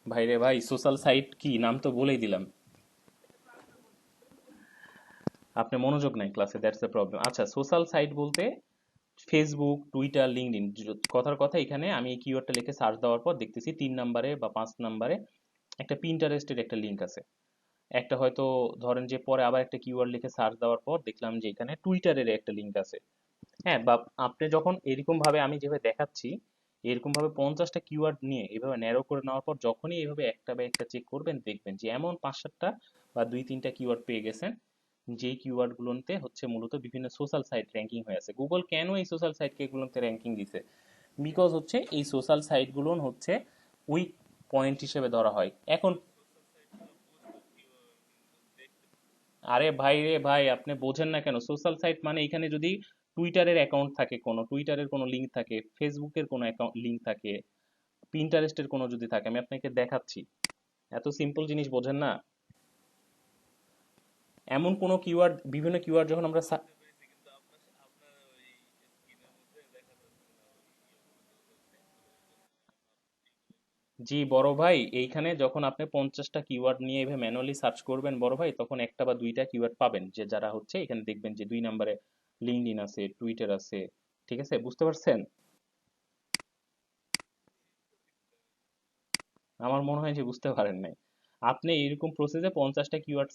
ভাইরে ভাই, সোশ্যাল সাইট কি নাম তো বলেই দিলাম, আপনি মনোযোগ নাই ক্লাসে, দ্যাটস দ্য প্রবলেম। আচ্ছা, সোশ্যাল সাইট বলতে ফেসবুক, টুইটার, লিঙ্কডইন। কথার কথা এখানে আমি এই কিওয়ার্ডটা লিখে সার্চ দেওয়ার পর দেখতেছি 3 নম্বরে বা 5 নম্বরে একটা পিন্টারেস্টের একটা লিঙ্ক আছে। একটা হয়তো ধরেন যে পরে আবার একটা কিওয়ার্ড লিখে সার্চ দেওয়ার পর দেখলাম যে এখানে টুইটারের একটা লিঙ্ক আছে। হ্যাঁ, বা আপনি যখন এরকম ভাবে আমি যেভাবে দেখাচ্ছি, এরকম ভাবে 50টা কিওয়ার্ড নিয়ে এভাবে ন্যারো করে নেওয়ার পর যখনই এইভাবে একটা বা একটা চেক করবেন, দেখবেন যে এমন 5-7টা বা 2-3টা কিওয়ার্ড পেয়ে গেছেন, যেই কিওয়ার্ড গুলোতে হচ্ছে মূলত বিভিন্ন সোশ্যাল সাইট র্যাঙ্কিং হয়ে আছে। গুগল কেন এই সোশ্যাল সাইটকে এগুলোতে র্যাঙ্কিং দিছে? বিকজ হচ্ছে এই সোশ্যাল সাইট গুলো হচ্ছে উইক পয়েন্ট হিসেবে ধরা হয় এখন। সোশ্যাল সাইটগুলো বুঝবো কিভাবে দেখতে? আরে ভাই রে ভাই, আপনি বোঝেন না কেন? সোশ্যাল সাইট মানে এখানে যদি টুইটারের অ্যাকাউন্ট থাকে, কোনো টুইটারের কোনো লিঙ্ক থাকে, ফেসবুকের কোনো অ্যাকাউন্ট লিঙ্ক থাকে, পিন্টারেস্টের কোনো যদি থাকে, আমি আপনাকে দেখাচ্ছি। এত সিম্পল জিনিস বোঝেন না? এমন কোনো কিওয়ার্ড, বিভিন্ন কিওয়ার্ড যখন আমরা বুঝতে পেরেছি, কিন্তু আপনার আপনার ওই স্ক্রিনের মধ্যে দেখা যাচ্ছে না ওই ইয়েগুলো, সোশ্যাল সাইটগুলো, এই জন্য আমি ভাবছি জি এগুলো বড় দেখবো। ভাই, এইখানে যখন আপনি 50টা কিওয়ার্ড নিয়ে এভাবে ম্যানুয়ালি সার্চ করবেন বড় ভাই, তখন একটা বা দুইটা কিওয়ার্ড পাবেন, যে যারা হচ্ছে এখানে দেখবেন যে 2 নম্বরে লিঙ্কডইন আছে, টুইটার আছে। ঠিক আছে, বুঝতে পারছেন? আমার মনে হয় যে বুঝতে পারেন নাই। আপনি এরকম প্রসেসে 50টা কিওয়ার্ড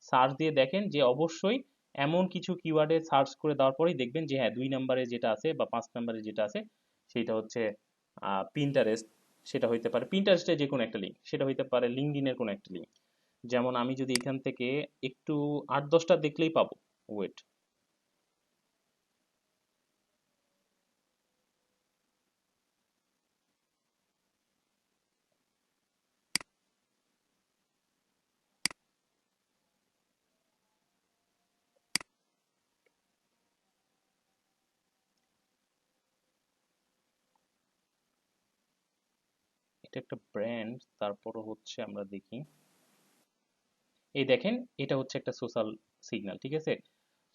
সার্চ দিয়ে দেখেন যে অবশ্যই এমন কিছু কিওয়ার্ডে সার্চ করে দেওয়ার পরেই দেখবেন যে হ্যাঁ, 2 নম্বরে যেটা আছে বা 5 নম্বরে যেটা আছে সেটা হচ্ছে পিন্টারেস্ট। সেটা হইতে পারে পিন্টারেস্টের যে কোনো একটা লিঙ্ক, সেটা হইতে পারে লিঙ্কডইনের কোনো একটা লিঙ্ক। যেমন আমি যদি এখান থেকে একটু 8-10টা দেখলেই পাবো। ওয়েট, এটা একটা ব্র্যান্ড, তারপরও হচ্ছে আমরা দেখি। এই দেখেন, এটা হচ্ছে একটা সোশ্যাল সিগন্যাল, ঠিক আছে?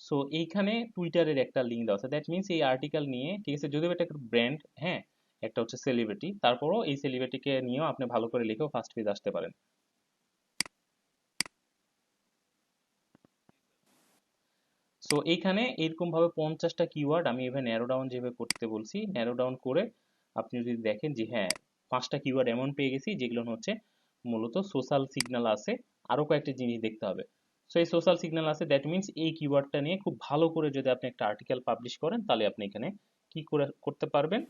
সো এইখানে টুইটারের একটা লিঙ্ক দেওয়া আছে, দ্যাট মিনস এই আর্টিকেল নিয়ে, ঠিক আছে, যদিও এটা একটা ব্র্যান্ড, হ্যাঁ, একটা হচ্ছে সেলিব্রিটি, তারপরও এই সেলিব্রিটিকে নিয়েও আপনি ভালো করে লিখেও ফার্স্ট পেজ আসতে পারেন। সো এইখানে এরকম ভাবে 50টা কিওয়ার্ড আমি এভাবে ন্যারো ডাউন যেভাবে করতে বলছি, ন্যারো ডাউন করে আপনি যদি দেখেন যে হ্যাঁ, 5টা কিওয়ার্ড এমন পেয়ে গেছি যেগুলো হচ্ছে মূলত সোশ্যাল সিগন্যাল আছে। আরো কয়েকটা জিনিস দেখতে হবে। সো এই সোশ্যাল সিগন্যাল আছে, দ্যাট মিনস এই কিওয়ার্ডটা নিয়ে খুব ভালো করে যদি আপনি একটা আর্টিকেল পাবলিশ করেন, তাহলে আপনি এখানে কি করে করতে পারবেন,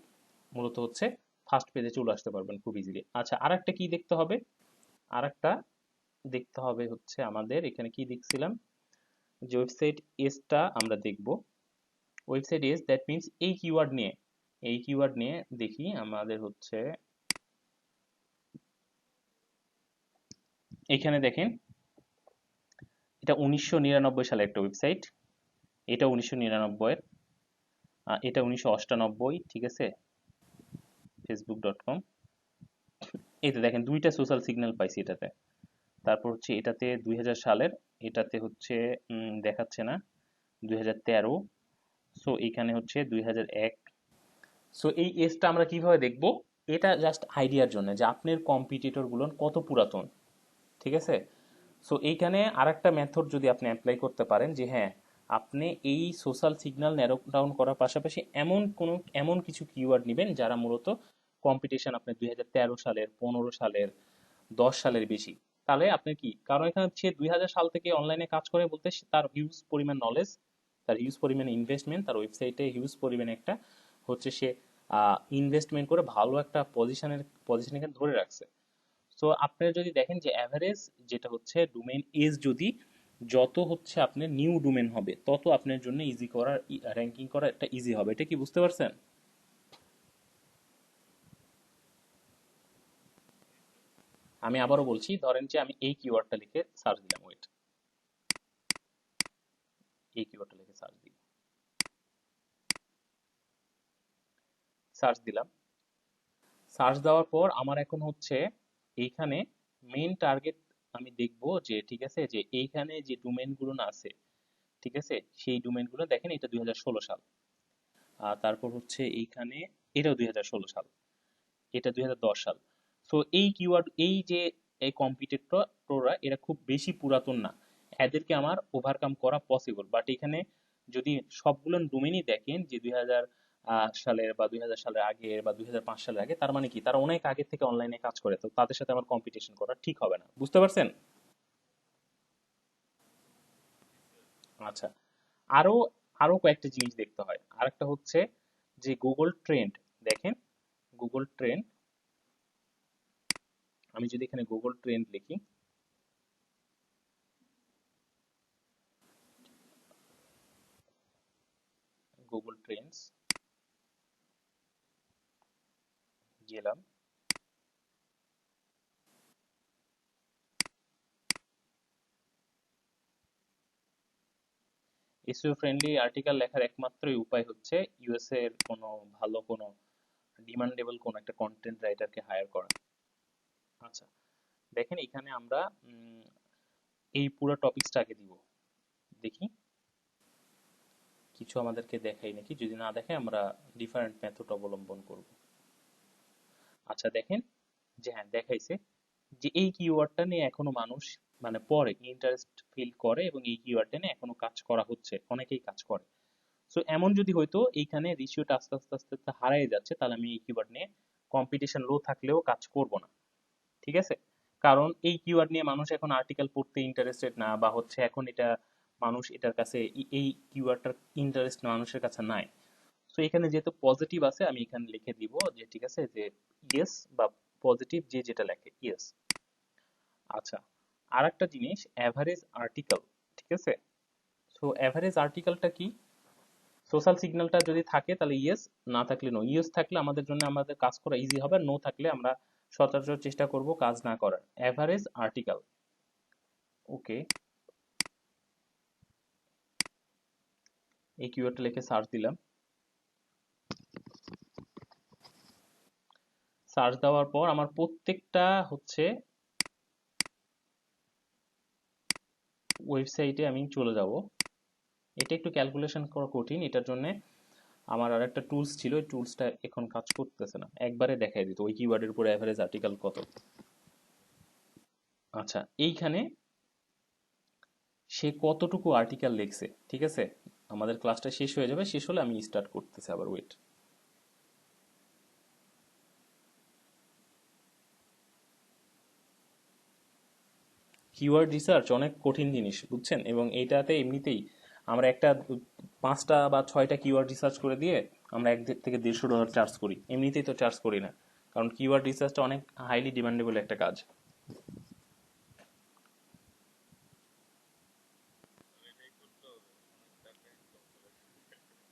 মূলত হচ্ছে ফার্স্ট পেজে চলে আসতে পারবেন খুব ইজিলি। আচ্ছা, আরেকটা কি দেখতে হবে? আরেকটা দেখতে হবে হচ্ছে আমাদের এখানে কি দেখছিলাম, যে ওয়েবসাইট এসটা আমরা দেখব। ওয়েবসাইট এস, দ্যাট মিনস এই কিওয়ার্ড নিয়ে, এই কিওয়ার্ড নিয়ে দেখি আমাদের হচ্ছে এখানে দেখেন, এটা 1999 সালে একটা ওয়েবসাইট, এটা 1999 এর, এটা 1998, ঠিক আছে, facebook.com। এতে দেখেন দুইটা সোশ্যাল সিগন্যাল পাইছি এটাতে। তারপর হচ্ছে এটাতে 2000 সালের, এটাতে হচ্ছে দেখাচ্ছে না, 2013। সো এখানে হচ্ছে 2001। সো এই এজটা আমরা কিভাবে দেখব? এটা জাস্ট আইডিয়ার জন্য যে আপনার কম্পিটিটর গুলো কত পুরাতন। ঠিক আছে? সো এইখানে আরেকটা মেথড যদি আপনি অ্যাপ্লাই করতে পারেন যে হ্যাঁ, আপনি এই সোশ্যাল সিগন্যাল ন্যারো ডাউন করার পাশাপাশি এমন কিছু কিওয়ার্ড নেবেন যারা মূলত কম্পিটিশন আপনার 2013 সালের, 15 সালের, 10 সালের বেশি। তাহলে আপনি কি, কারণ এখানে সে 2000 সাল থেকে অনলাইনে কাজ করে বলতে তার হিউজ পরিমাণ নলেজ, তার হিউজ পরিমাণ ইনভেস্টমেন্ট, তার ওয়েবসাইটে হিউজ পরিমাণ একটা হচ্ছে সে ইনভেস্টমেন্ট করে ভালো একটা পজিশন এখানে ধরে রাখছে। সো আপনারা যদি দেখেন যে অ্যাভারেজ যেটা হচ্ছে ডোমেইন এজ, যদি যত হচ্ছে আপনার নিউ ডোমেন হবে, তত আপনার জন্য ইজি করার, র্যাঙ্কিং করা একটা ইজি হবে। এটা কি বুঝতে পারছেন? আমি আবারও বলছি, ধরেন যে আমি এই কিওয়ার্ডটা লিখে সার্চ দিলাম, ওয়েট, এই কিওয়ার্ডটা লিখে সার্চ দিলাম, সার্চ দিলাম, সার্চ দেওয়ার পর আমার এখন হচ্ছে এইখানে মেইন টার্গেট আমি দেখব যে ঠিক আছে, যে এইখানে যে ডোমেইনগুলো না আছে, ঠিক আছে, সেই ডোমেইনগুলো দেখেন, এটা 2016 সাল। আর তারপর হচ্ছে এইখানে এটাও 2016 সাল, এটা 2010 সাল। সো এই কিওয়ার্ড, এই যে এই কম্পিটিটররা এরা খুব বেশি পুরাতন না, এদেরকে আমার ওভারকাম করা পসিবল। বাট এখানে যদি সবগুলো ডোমেইনই দেখেন যে 2000 সালের বা 2000 সালের আগে বা 2005 সালের আগে, তার মানে কি তারা অনেক আগে থেকে অনলাইনে কাজ করে, তো তাদের সাথে আমার কম্পিটিশন করা ঠিক হবে না। বুঝতে পারছেন? আচ্ছা, আরো আরো কয়েকটা জিনিস দেখতে হয়। আরেকটা হচ্ছে যে গুগল ট্রেন্ড, দেখেন গুগল ট্রেন্ড, আমি যদি এখানে গুগল ট্রেন্ড লিখি, গুগল ট্রেন্ডস গেলাম, এসইও ফ্রেন্ডলি আর্টিকেল লেখার একমাত্রই উপায় হচ্ছে ইউএসএ এর কোনো ভালো কোনো ডিমান্ডেবল কোনো একটা কন্টেন্ট রাইটারকে হায়ার করা। আচ্ছা, দেখেন এখানে আমরা এই পুরো টপিকসটা আগে দিব, দেখি কিছু আমাদেরকে দেখাই নাকি, যদি না দেখে আমরা ডিফারেন্ট মেথড অবলম্বন করব। আচ্ছা দেখেন, যে হ্যাঁ দেখাইছে যে এই কিওয়ার্ডটা নিয়ে এখনো মানুষ মানে পড়ে, ইন্টারেস্ট ফিল করে, এবং এই কিওয়ার্ডটা নিয়ে এখনো কাজ করা হচ্ছে, অনেকেই কাজ করে। সো এমন যদি হয়তো এইখানে রেশিওটা আস্তে আস্তে আস্তে আস্তে হারায় যাচ্ছে, তাহলে আমি এই কিওয়ার্ড নিয়ে কম্পিটিশন লো থাকলেও কাজ করব না, ঠিক আছে? কারণ এই কিওয়ার্ড নিয়ে মানুষ এখন আর্টিকেল পড়তে ইন্টারেস্টেড না, বা হচ্ছে এখন এটা মানুষ এটার কাছে এই কিওয়ার্ডটার ইন্টারেস্ট মানুষের কাছে নাই। সো এখানে যেহেতু পজিটিভ আছে, আমি এখানে লিখে দিব যে ঠিক আছে যে ইয়েস, বা পজিটিভ যে যেটা লেখে ইয়েস। আচ্ছা, আর একটা জিনিস অ্যাভারেজ আর্টিকেল, ঠিক আছে? সো অ্যাভারেজ আর্টিকেলটা কি? সোশ্যাল সিগন্যালটা যদি থাকে তাহলে ইয়েস, না থাকলে নো। ইয়েস থাকলে আমাদের জন্য আমাদের কাজ করা ইজি হবে, নো থাকলে আমরা সচরাচর চেষ্টা করব কাজ না করার। অ্যাভারেজ আর্টিকেল, ওকে, এই কিওয়ার্ডটা লিখে সার্চ দিলাম। সার্চ দেওয়ার পর আমার প্রত্যেকটা হচ্ছে ওয়েবসাইটে আমি চলে যাব। এটা একটু ক্যালকুলেশন করা কঠিন, এটার জন্য আমার আর একটা টুলস ছিল, ওই টুলসটা এখন কাজ করতেছে না, একবারে দেখাই দিত ওই কিওয়ার্ডের উপর অ্যাভারেজ আর্টিকেল কত। আচ্ছা, এইখানে সে কতটুকু আর্টিকেল লিখছে, ঠিক আছে? আমাদের ক্লাসটা শেষ হয়ে যাবে, শেষ হলে আমি স্টার্ট করতেছি আবার, ওয়েট। কিওয়ার্ড রিসার্চ অনেক কঠিন জিনিস, বুঝছেন? এবং এইটাতে এমনিতেই আমরা একটা 5টা বা 6টা কিওয়ার্ড রিসার্চ করে দিয়ে আমরা থেকে $150 চার্জ করি, এমনিতেই তো চার্জ করি না, কারণ কিওয়ার্ড রিসার্চটা অনেক হাইলি ডিমান্ডেবল একটা কাজ। তাহলে এটাই করতে হবে, অনেক টাকা ইনকাম করা শুরু করতে হবে।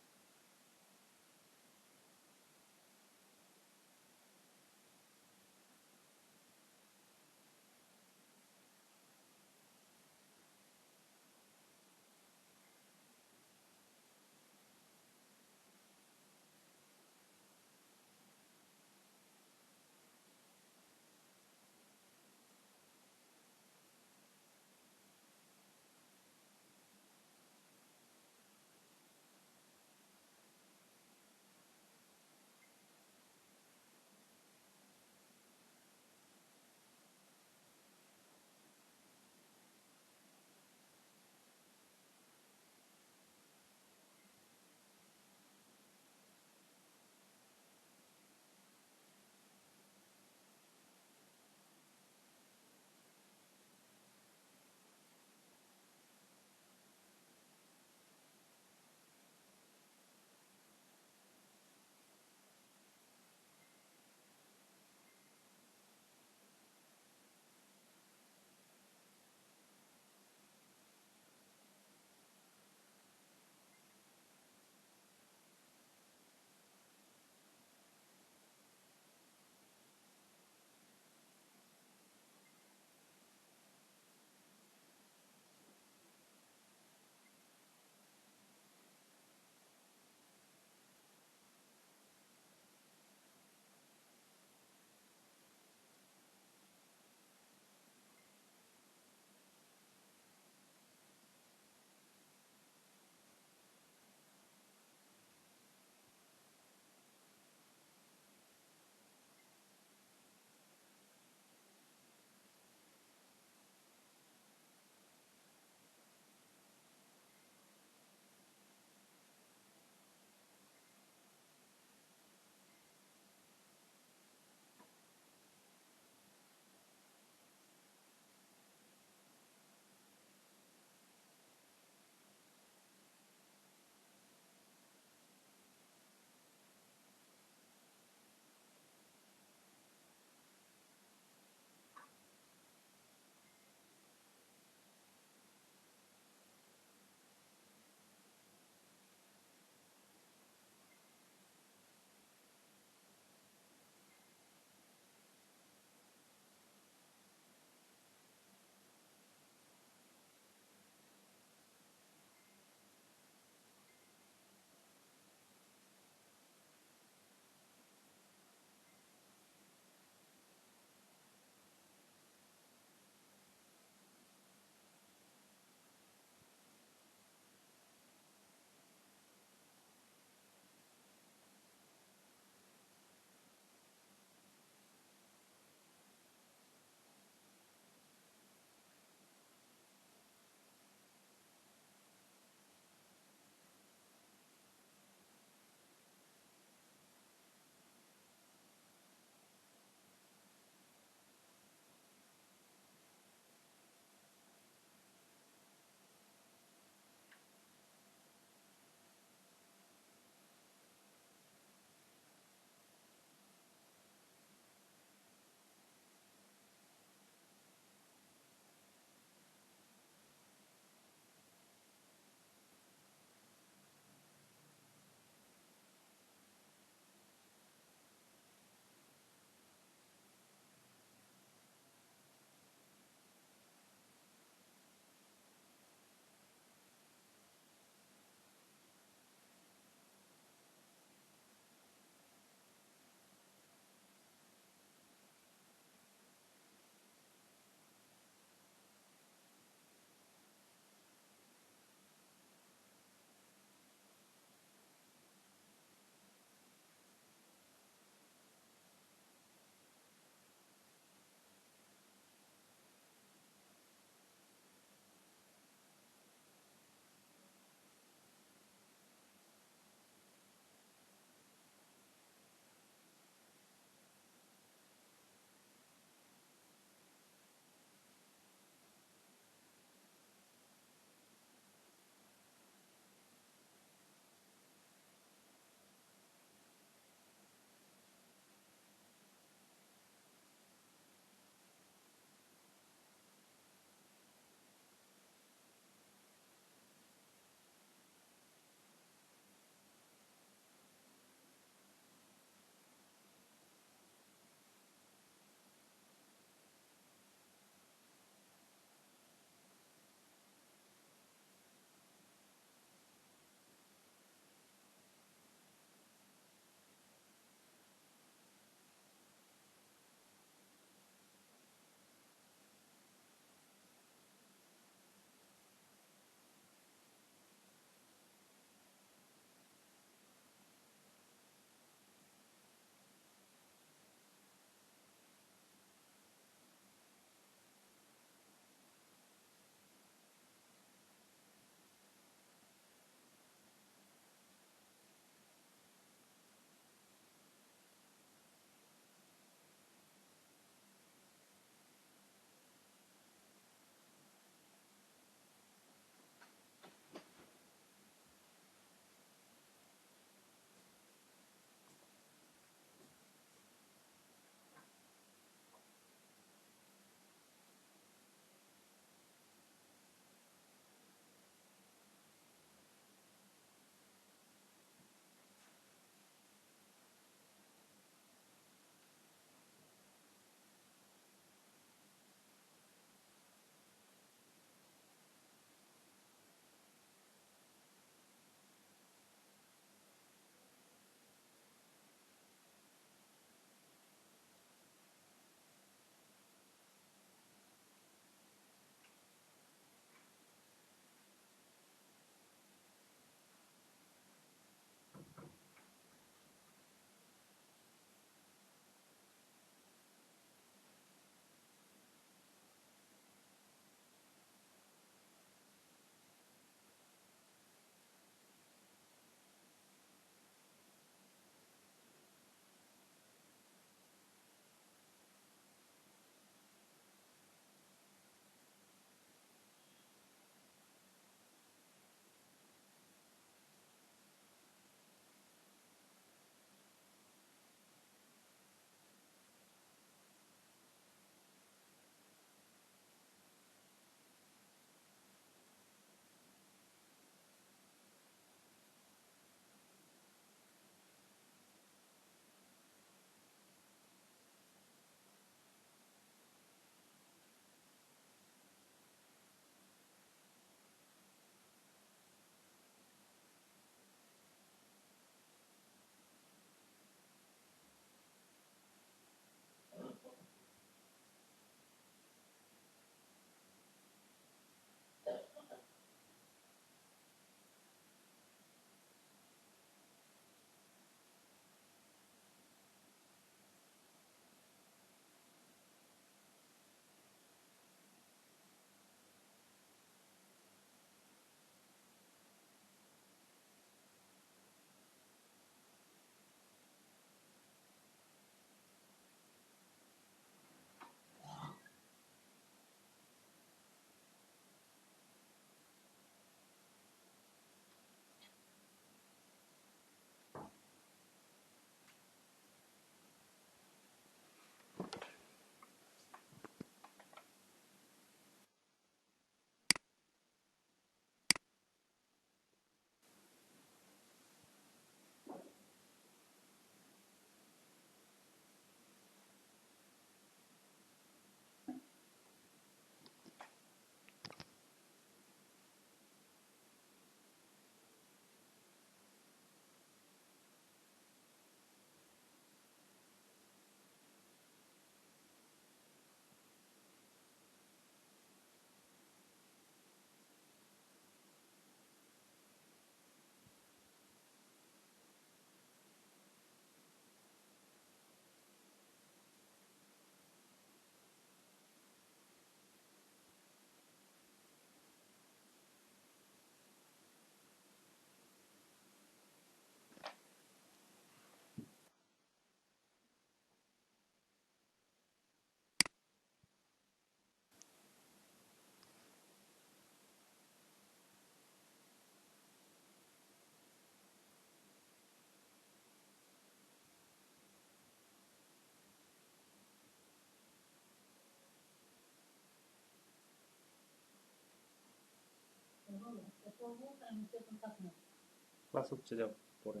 ক্লাস হচ্ছে, যাও পরে।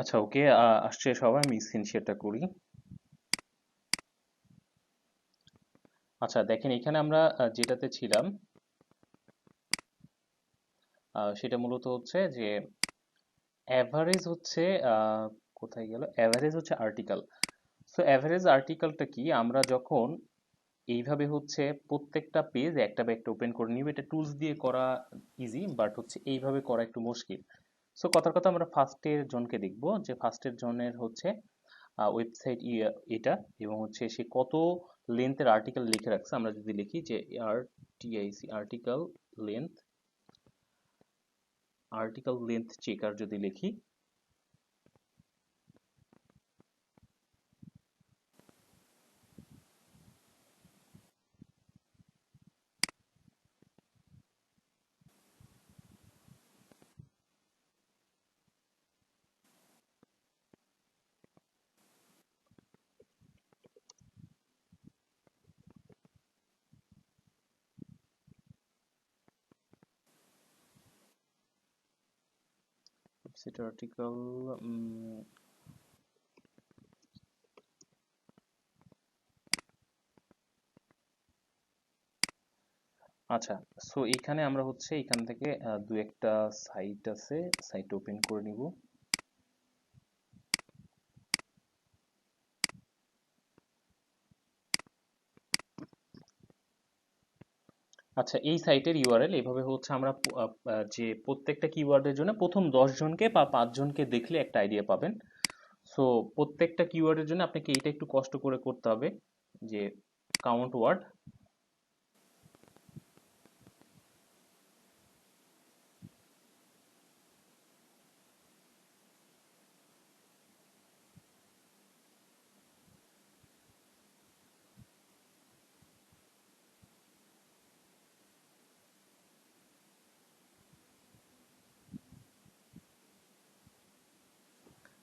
আচ্ছা, ওকে, আসছে সবাই, আমি স্ক্রিন শেয়ারটা করি। আচ্ছা দেখেন, এখানে আমরা যেটাতে ছিলাম, সেটা মূলত হচ্ছে যে অ্যাভারেজ হচ্ছে, আহ, কোথায় গেল, অ্যাভারেজ হচ্ছে আর্টিকেল। সো অ্যাভারেজ আর্টিকেলটা কি, আমরা যখন এইভাবে হচ্ছে প্রত্যেকটা পেজ একটা বা একটা ওপেন করে নিব, এটা টুলস দিয়ে করা ইজি, বাট হচ্ছে এইভাবে করা একটু মুশকিল। সো কথার কথা, আমরা ফার্স্টের জনকে দেখব, যে ফার্স্টের জনের হচ্ছে ওয়েবসাইট এটা, এবং হচ্ছে সে কত লেন্থের আর্টিকেল লিখে রাখছে। আমরা যদি লিখি যে আরটিআইসি article length, article length checker যদি লিখি, ওয়েবসাইট আর্টিকেল, আচ্ছা। সো এখানে আমরা হচ্ছে এখান থেকে দু একটা সাইট আছে, সাইট ওপেন করে নিব। আচ্ছা, এই সাইটের ইউআরএল এভাবে হচ্ছে আমরা যে প্রত্যেকটা কিওয়ার্ডের জন্য প্রথম 10 জনকে বা 5 জনকে দেখলে একটা আইডিয়া পাবেন। সো প্রত্যেকটা কিওয়ার্ডের জন্য আপনাকে এইটা একটু কষ্ট করে করতে হবে, যে কাউন্ট ওয়ার্ড।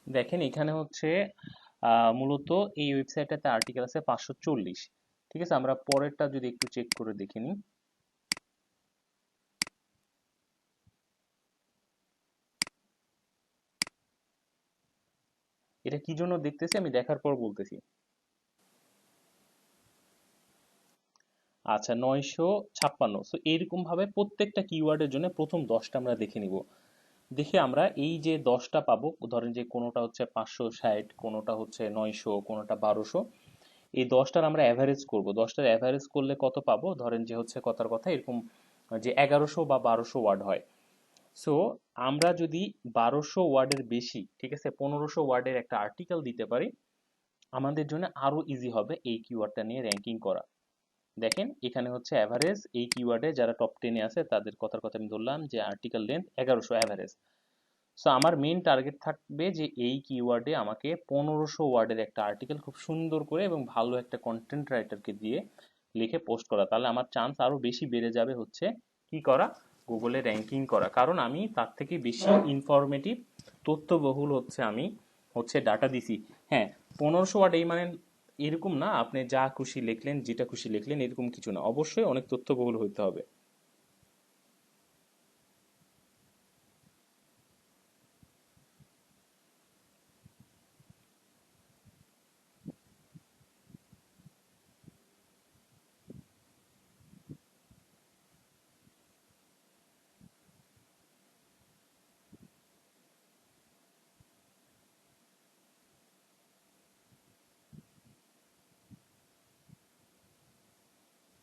দেখেন এখানে হচ্ছে মূলত এই ওয়েবসাইটটাতে আর্টিকেল আছে 540। ঠিক আছে, আমরা পরেরটা যদি একটু চেক করে দেখে নিই। এটা কি জন্য দেখতেছি আমি দেখার পর বলতেছি। আচ্ছা, 956। সো এইরকম ভাবে প্রত্যেকটা কিওয়ার্ডের জন্য প্রথম 10টা আমরা দেখে নিব। দেখে আমরা এই যে 10টা পাবো, ধরেন যে কোনোটা হচ্ছে 560, কোনোটা হচ্ছে 900, কোনোটা 1200, এই 10টার আমরা অ্যাভারেজ করব। 10টার অ্যাভারেজ করলে কত পাবো, ধরেন যে হচ্ছে কথার কথা এরকম যে 1100 বা 1200 ওয়ার্ড হয়। সো আমরা যদি 1200 ওয়ার্ডের বেশি, ঠিক আছে, 1500 ওয়ার্ডের একটা আর্টিকেল দিতে পারি, আমাদের জন্য আরো ইজি হবে এই কিওয়ার্ডটা নিয়ে র্যাঙ্কিং করা। দেখেন এখানে হচ্ছে অ্যাভারেজ এই কিওয়ার্ডে যারা টপ 10-এ আছে তাদের কথার কথা আমি ধরলাম যে আর্টিকেল লেন্থ 1100 অ্যাভারেজ। সো আমার মেইন টার্গেট থাকবে যে এই কিওয়ার্ডে আমাকে 1500 ওয়ার্ডের একটা আর্টিকেল খুব সুন্দর করে এবং ভালো একটা কন্টেন্ট রাইটারকে দিয়ে লিখে পোস্ট করা, তাহলে আমার চান্স আরো বেশি বেড়ে যাবে হচ্ছে কি করা, গুগলে র্যাঙ্কিং করা। কারণ আমি তার থেকে বেশি ইনফরমেটিভ, তথ্যবহুল হচ্ছে আমি হচ্ছে ডাটা দিছি। হ্যাঁ, 1500 ওয়ার্ড এই মানে এরকম না আপনি যা খুশি লিখলেন যেটা খুশি লিখলেন এরকম কিছু না, অবশ্যই অনেক তথ্যবহুল হতে হবে।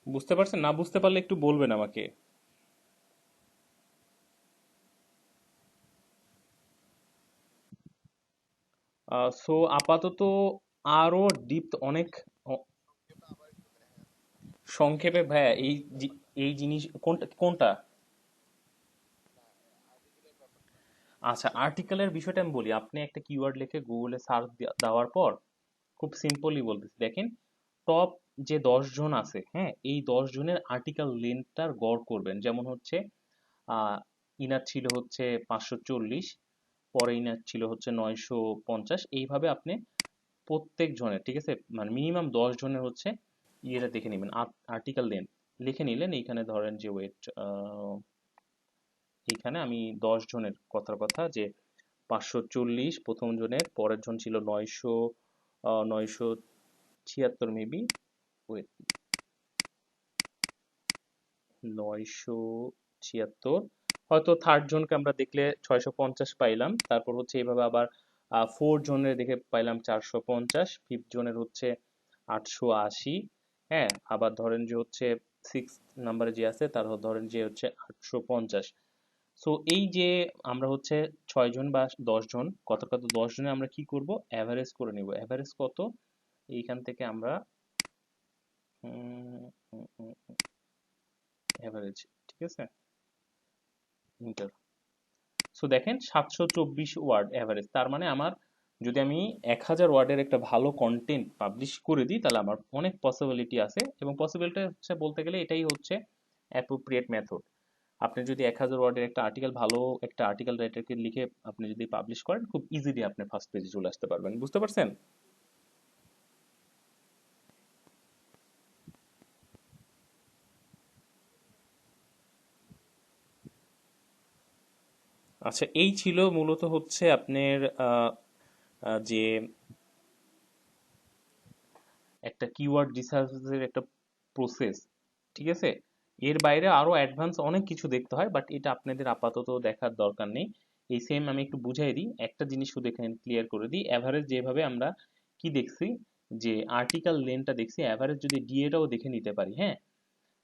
বুঝতে পারছেন? না বুঝতে পারলে একটু বলবেন আমাকে। সো আপাতত আরো ডিপ অনেক সংক্ষেপে ভাইয়া এই জিনিস কোনটা কোনটা? আচ্ছা, আর্টিকেলের বিষয়টা আমি বলি। আপনি একটা কিওয়ার্ড লিখে গুগলে সার্চ দেওয়ার পর খুব সিম্পলি বলতেছি, দেখেন টপ যে 10 জন আছে, হ্যাঁ, এই 10 জনের আর্টিকেল লেন্থটার গড় করবেন। যেমন হচ্ছে আহ ইনার ছিল হচ্ছে 540, পরে ইনার ছিল হচ্ছে 950, এইভাবে আপনি প্রত্যেক জনের, ঠিক আছে, মানে মিনিমাম 10 জনের হচ্ছে ইয়েটা দেখে নেবেন, আর্টিকেল লেন্থ লিখে নিলেন। এইখানে ধরেন যে ওয়েট, এইখানে আমি 10 জনের কথার কথা যে 540 প্রথম জনের, পরের জন ছিল 976 মেবি, ওয়েট, 976, হয়তো থার্ড জনকে আমরা দেখলে 650 পাইলাম। তারপর হচ্ছে এইভাবে আবার 4 জনের দেখে পাইলাম 450, ফিফথ জনের হচ্ছে 880। হ্যাঁ, আবার ধরেন যে হচ্ছে সিক্স নাম্বারে যে আছে তার ধরেন যে হচ্ছে 850। সো এই যে আমরা হচ্ছে 6 জন বা 10 জন, কত কত 10 জনে আমরা কি করব, অ্যাভারেজ করে নিব। অ্যাভারেজ কত, এইখান থেকে আমরা অ্যাভারেজ, ঠিক আছে, ইন্টার। সো দেখেন 724 ওয়ার্ড অ্যাভারেজ, তার মানে আমার যদি আমি 1000 ওয়ার্ডের একটা ভালো কন্টেন্ট পাবলিশ করে দিই তাহলে আমার অনেক পসিবিলিটি আছে। এবং পসিবিলিটি হচ্ছে বলতে গেলে এটাই হচ্ছে অ্যাপ্রোপ্রিয়েট মেথড। আপনি যদি 1000 ওয়ার্ডের একটা আর্টিকেল, ভালো একটা আর্টিকেল রাইটারকে লিখে আপনি যদি পাবলিশ করেন, খুব ইজিলি আপনি ফার্স্ট পেজে চলে আসতে পারবেন। বুঝতে পারছেন? আচ্ছা, এই ছিল মূলত হচ্ছে আপনার যে একটা কিওয়ার্ড রিসার্চের একটা প্রসেস, ঠিক আছে। এর বাইরে আরো অ্যাডভান্স অনেক কিছু দেখতে হয়, বাট এটা আপনাদের আপাতত দেখার দরকার নেই। এই সেম আমি একটু বুঝাই দিই, একটা জিনিস শুধু এখানে ক্লিয়ার করে দিই। অ্যাভারেজ যেভাবে আমরা কি দেখছি, যে আর্টিকেল লেনটা দেখছি, অ্যাভারেজ যদি ডিএটাও দেখে নিতে পারি, হ্যাঁ,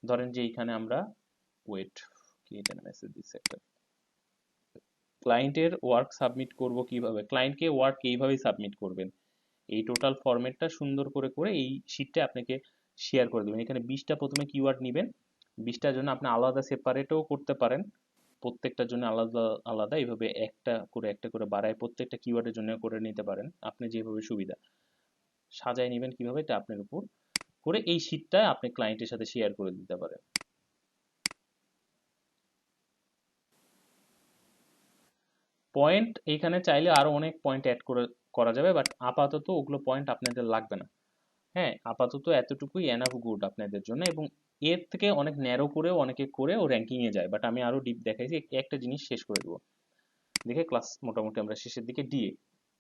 ধরেন যে এইখানে আমরা, ওয়েট, কি এটা মেসেজ দিচ্ছে একটা, ক্লায়েন্টের ওয়ার্ক সাবমিট করব কিভাবে, ক্লায়েন্টকে ওয়ার্ক এইভাবেই সাবমিট করবেন। এই টোটাল ফরম্যাটটা সুন্দর করে করে এই শিটটা আপনাকে শেয়ার করে দেবেন। এখানে 20টা প্রথমে কিওয়ার্ড নেবেন, 20টার জন্য আপনি আলাদা সেপারেটও করতে পারেন, প্রত্যেকটার জন্য আলাদা আলাদা, এইভাবে একটা করে বাড়ায় প্রত্যেকটা কিওয়ার্ডের জন্য করে নিতে পারেন, আপনি যেভাবে সুবিধা সাজায় নেবেন কিভাবে এটা আপনার উপর, করে এই শিটটা আপনি ক্লায়েন্টের সাথে শেয়ার করে দিতে পারেন। পয়েন্ট এখানে চাইলে আরো অনেক পয়েন্ট অ্যাড করা যাবে, বাট আপাতত ওগুলো পয়েন্ট আপনাদের লাগবে না। হ্যাঁ, আপাতত এতটুকুই এনাফ গুড আপনাদের জন্য। এবং এর থেকে অনেক ন্যারো করেও অনেকে করেও র্যাঙ্কিং এ যায়, বাট আমি আরো ডিপ দেখাইছি। একটা জিনিস শেষ করে দেবো দেখে ক্লাস মোটামুটি আমরা শেষের দিকে। ডিএ,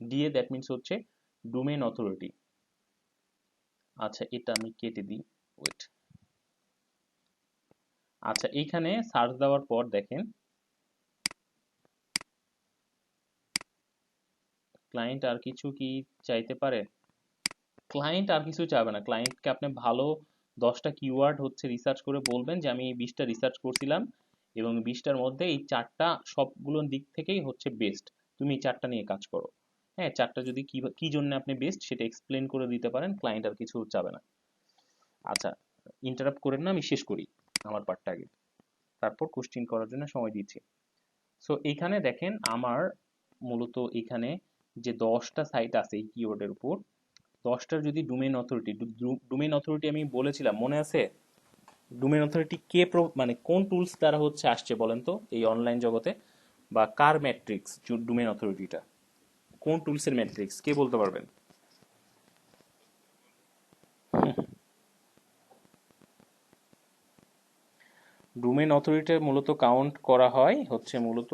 ডিএ দ্যাট মিনস হচ্ছে ডোমেইন অথরিটি। আচ্ছা, এটা আমি কেটে দিই, ওয়েট। আচ্ছা, এইখানে সার্চ দেওয়ার পর দেখেন ক্লায়েন্ট আর কিছু কি চাইতে পারে। ক্লায়েন্ট আর কিছু চাবে না। ক্লায়েন্টকে আপনি ভালো 10টা কিওয়ার্ড হচ্ছে রিসার্চ করে বলবেন যে আমি এই 20টা রিসার্চ করছিলাম এবং 20টার মধ্যে এই 4টা সবগুলোর দিক থেকেই হচ্ছে বেস্ট, তুমি এই 4টা নিয়ে কাজ করো। হ্যাঁ, 4টা যদি কি কি জন্য আপনি বেস্ট সেটা এক্সপ্লেন করে দিতে পারেন, ক্লায়েন্ট আর কিছু চাবে না। আচ্ছা, ইন্টারাপ্ট করেন না, আমি শেষ করি আমার পার্টটা আগে, তারপর কোশ্চিন করার জন্য সময় দিচ্ছি। সো এইখানে দেখেন আমার মূলত এখানে যে 10টা সাইট আছে এই কিওয়ার্ডের উপর, 10টার যদি ডোমেইন অথরিটি, ডোমেইন অথরিটি আমি বলেছিলাম মনে আছে? ডোমেইন অথরিটি কে মানে কোন টুলস দ্বারা হচ্ছে আসছে বলেন তো এই অনলাইন জগতে, বা কার ম্যাট্রিক্স ডোমেইন অথরিটিটা, কোন টুলসের ম্যাট্রিক্স কে বলতে পারবেন? ডোমেইন অথরিটি মূলত কাউন্ট করা হয় হচ্ছে মূলত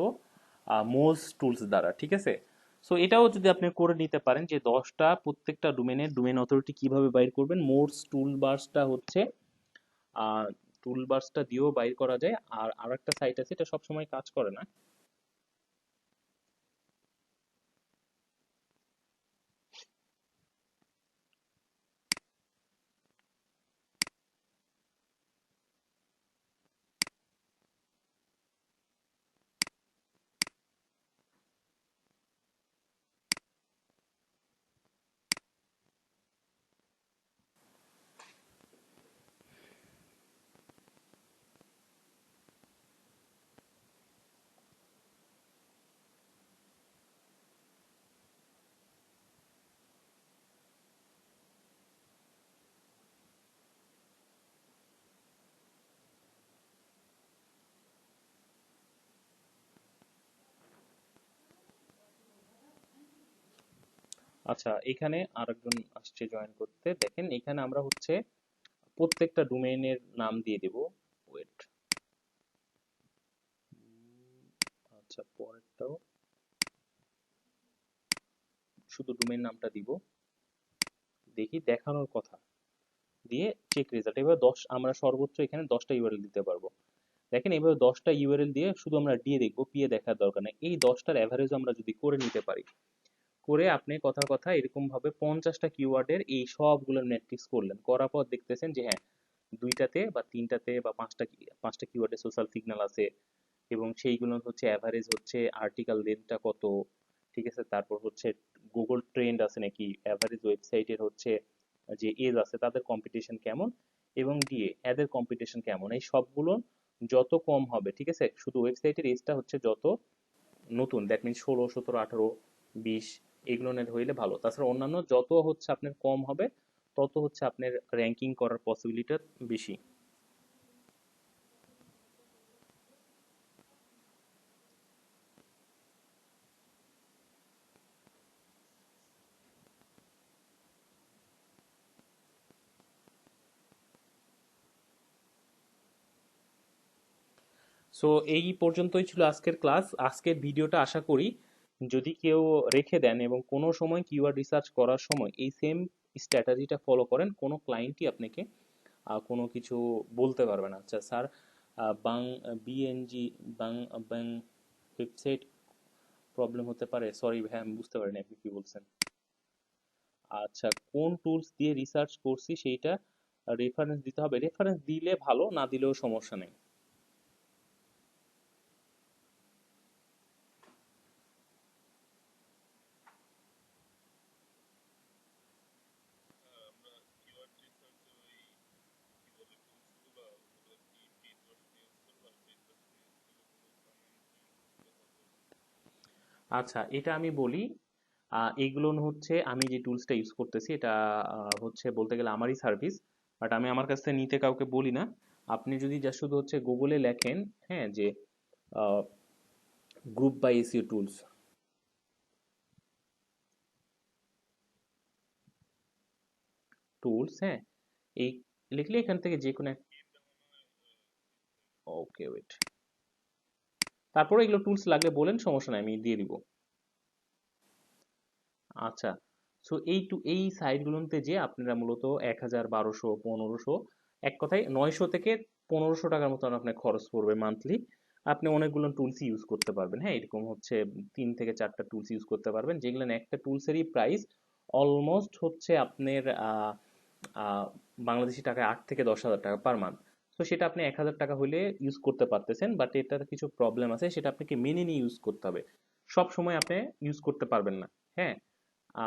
মোজ টুলস দ্বারা, ঠিক আছে? সো এটাও যদি আপনি করে নিতে পারেন যে 10টা প্রত্যেকটা ডোমেইনের ডোমেইন অথরিটি কিভাবে বাইর করবেন, মোজ টুলবার্সটা হচ্ছে টুলবার্সটা দিয়েও বাইর করা যায়। আর আরেকটা সাইট আছে, এটা সবসময় কাজ করে না। আচ্ছা, এখানে আরেকজন আসছে জয়েন করতে, দেখেন এখানে আমরা হচ্ছে প্রত্যেকটা ডোমেইনের নাম দিয়ে দেব। ওয়েট, আচ্ছা পরেরটাও শুধু ডোমেইন নামটা দিব, দেখি দেখানোর কথা দিয়ে চেক রেজাল্ট। এবার 10 আমরা সর্বোচ্চ এখানে 10টা ইউআরএল দিতে পারবো। দেখেন এভাবে 10টা ইউআরএল দিয়ে শুধু আমরা ডিএ দেখবো, পিএ দেখার দরকার নেই। এই 10টার অ্যাভারেজ আমরা যদি করে নিতে পারি, করে আপনি কথার কথা এরকম ভাবে 50টা কিওয়ার্ডের এই সবগুলোর ম্যাট্রিক্স করলেন, করার পর দেখতেছেন যে হ্যাঁ, 2টাতে বা 3টাতে বা 5টা কিওয়ার্ডে সোশ্যাল সিগন্যাল আছে এবং সেইগুলো হচ্ছে অ্যাভারেজ হচ্ছে আর্টিকেল লেন্থটা কত, ঠিক আছে? তারপর হচ্ছে গুগল ট্রেন্ড আছে নাকি, অ্যাভারেজ ওয়েবসাইটের হচ্ছে যে এজ আছে তাদের কম্পিটিশন কেমন, এবং ডিএ এদের কম্পিটিশন কেমন, এই সবগুলো যত কম হবে, ঠিক আছে? শুধু ওয়েবসাইটের এজটা হচ্ছে যত নতুন, দ্যাট মিনস 16, 17, 18, 20 এগুলো হইলে ভালো। তাছাড়া অন্যান্য যত হচ্ছে আপনার কম হবে তত হচ্ছে আপনার র্যাঙ্কিং করার পসিবিলিটি বেশি। সো এই পর্যন্তই ছিল আজকের ক্লাস, আজকের ভিডিওটা। আশা করি যদি কেউ রেখে দেন এবং কোনো সময় কিওয়ার্ড রিসার্চ করার সময় এই সেম স্ট্র্যাটেজিটা ফলো করেন, কোনো ক্লায়েন্টই আপনাকে কোনো কিছু বলতে পারবে না। আচ্ছা স্যার, বাং বিএনজি বাং বাং ওয়েবসাইট প্রবলেম হতে পারে, সরি ভাই আমি বুঝতে পারিনি আপনি কি বলছেন। আচ্ছা, কোন টুলস দিয়ে রিসার্চ করছি সেইটা রেফারেন্স দিতে হবে, রেফারেন্স দিলে ভালো, না দিলেও সমস্যা নেই। আমরা কিওয়ার্ড রিসার্চে ওই কি বলে টুলসগুলো ওগুলো কি পেইড ভার্সন ইউজ করবো, আর পেইড ভার্সন ইউজ করলে কোনো কমেন্ট কথা বলবো। আচ্ছা, এটা আমি বলি, এইগুলো হচ্ছে আমি যে টুলসটা ইউজ করতেছি এটা হচ্ছে বলতে গেলে আমারই সার্ভিস, বাট আমি আমার কাছ থেকে নিতে কাউকে বলি না। আপনি যদি যা শুধু হচ্ছে গুগলে লেখেন, হ্যাঁ, যে group by SEO tools, tools, হ্যাঁ, এই লিখলে এখান থেকে যে কোনো ওকে ওয়েট, তারপরে এগুলো টুলস লাগলে বলেন, সমস্যা নাই আমি দিয়ে দিব। আচ্ছা, সো এই সাইটগুলোতে যে আপনারা মূলত 1000, 1200, 1500, এক কথায় 900 থেকে 1500 টাকার মতন আপনার খরচ পড়বে মান্থলি। আপনি অনেকগুলো টুলস ইউজ করতে পারবেন, হ্যাঁ, এরকম হচ্ছে 3 থেকে 4টা টুলস ইউজ করতে পারবেন, যেগুলো একটা টুলসেরই প্রাইস অলমোস্ট হচ্ছে আপনার আহ, বাংলাদেশি টাকায় 8 থেকে 10 হাজার টাকা পার মান্থ। তো সেটা আপনি 1000 টাকা হলে ইউজ করতে পারতেছেন, বাট এটার কিছু প্রবলেম আছে, সেটা আপনাকে মেনে নিয়ে ইউজ করতে হবে। সব সময় আপনি ইউজ করতে পারবেন না, হ্যাঁ,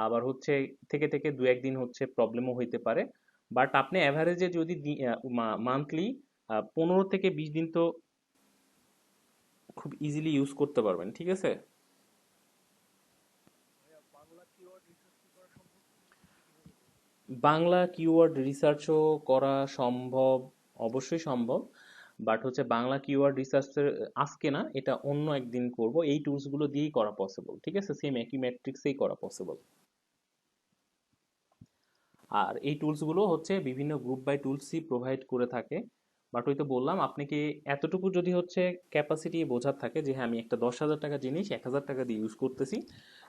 আবার হচ্ছে থেকে থেকে 2-1 দিন হচ্ছে প্রবলেমও হইতে পারে। বাট আপনি অ্যাভারেজে যদি মান্থলি 15 থেকে 20 দিন তো খুব ইজিলি ইউজ করতে পারবেন, ঠিক আছে। বাংলা কিওয়ার্ড রিসার্চও করা সম্ভব, অবশ্যই সম্ভব, বাট হচ্ছে বাংলা কিওয়ার্ড রিসার্চের আজকে না, এটা অন্য একদিন করব, এই টুলসগুলো দিয়েই করা পসিবল, ঠিক আছে, সেম একই ম্যাট্রিক্সেই করা পসিবল। আর এই টুলসগুলো হচ্ছে বিভিন্ন গ্রুপ বাই টুলসই প্রোভাইড করে থাকে। বাট ওই তো বললাম আপনাকে, এতটুকু যদি হচ্ছে ক্যাপাসিটি বোঝার থাকে যে হ্যাঁ আমি একটা 10,000 টাকা জিনিস 1000 টাকা দিয়ে ইউজ করতেছি,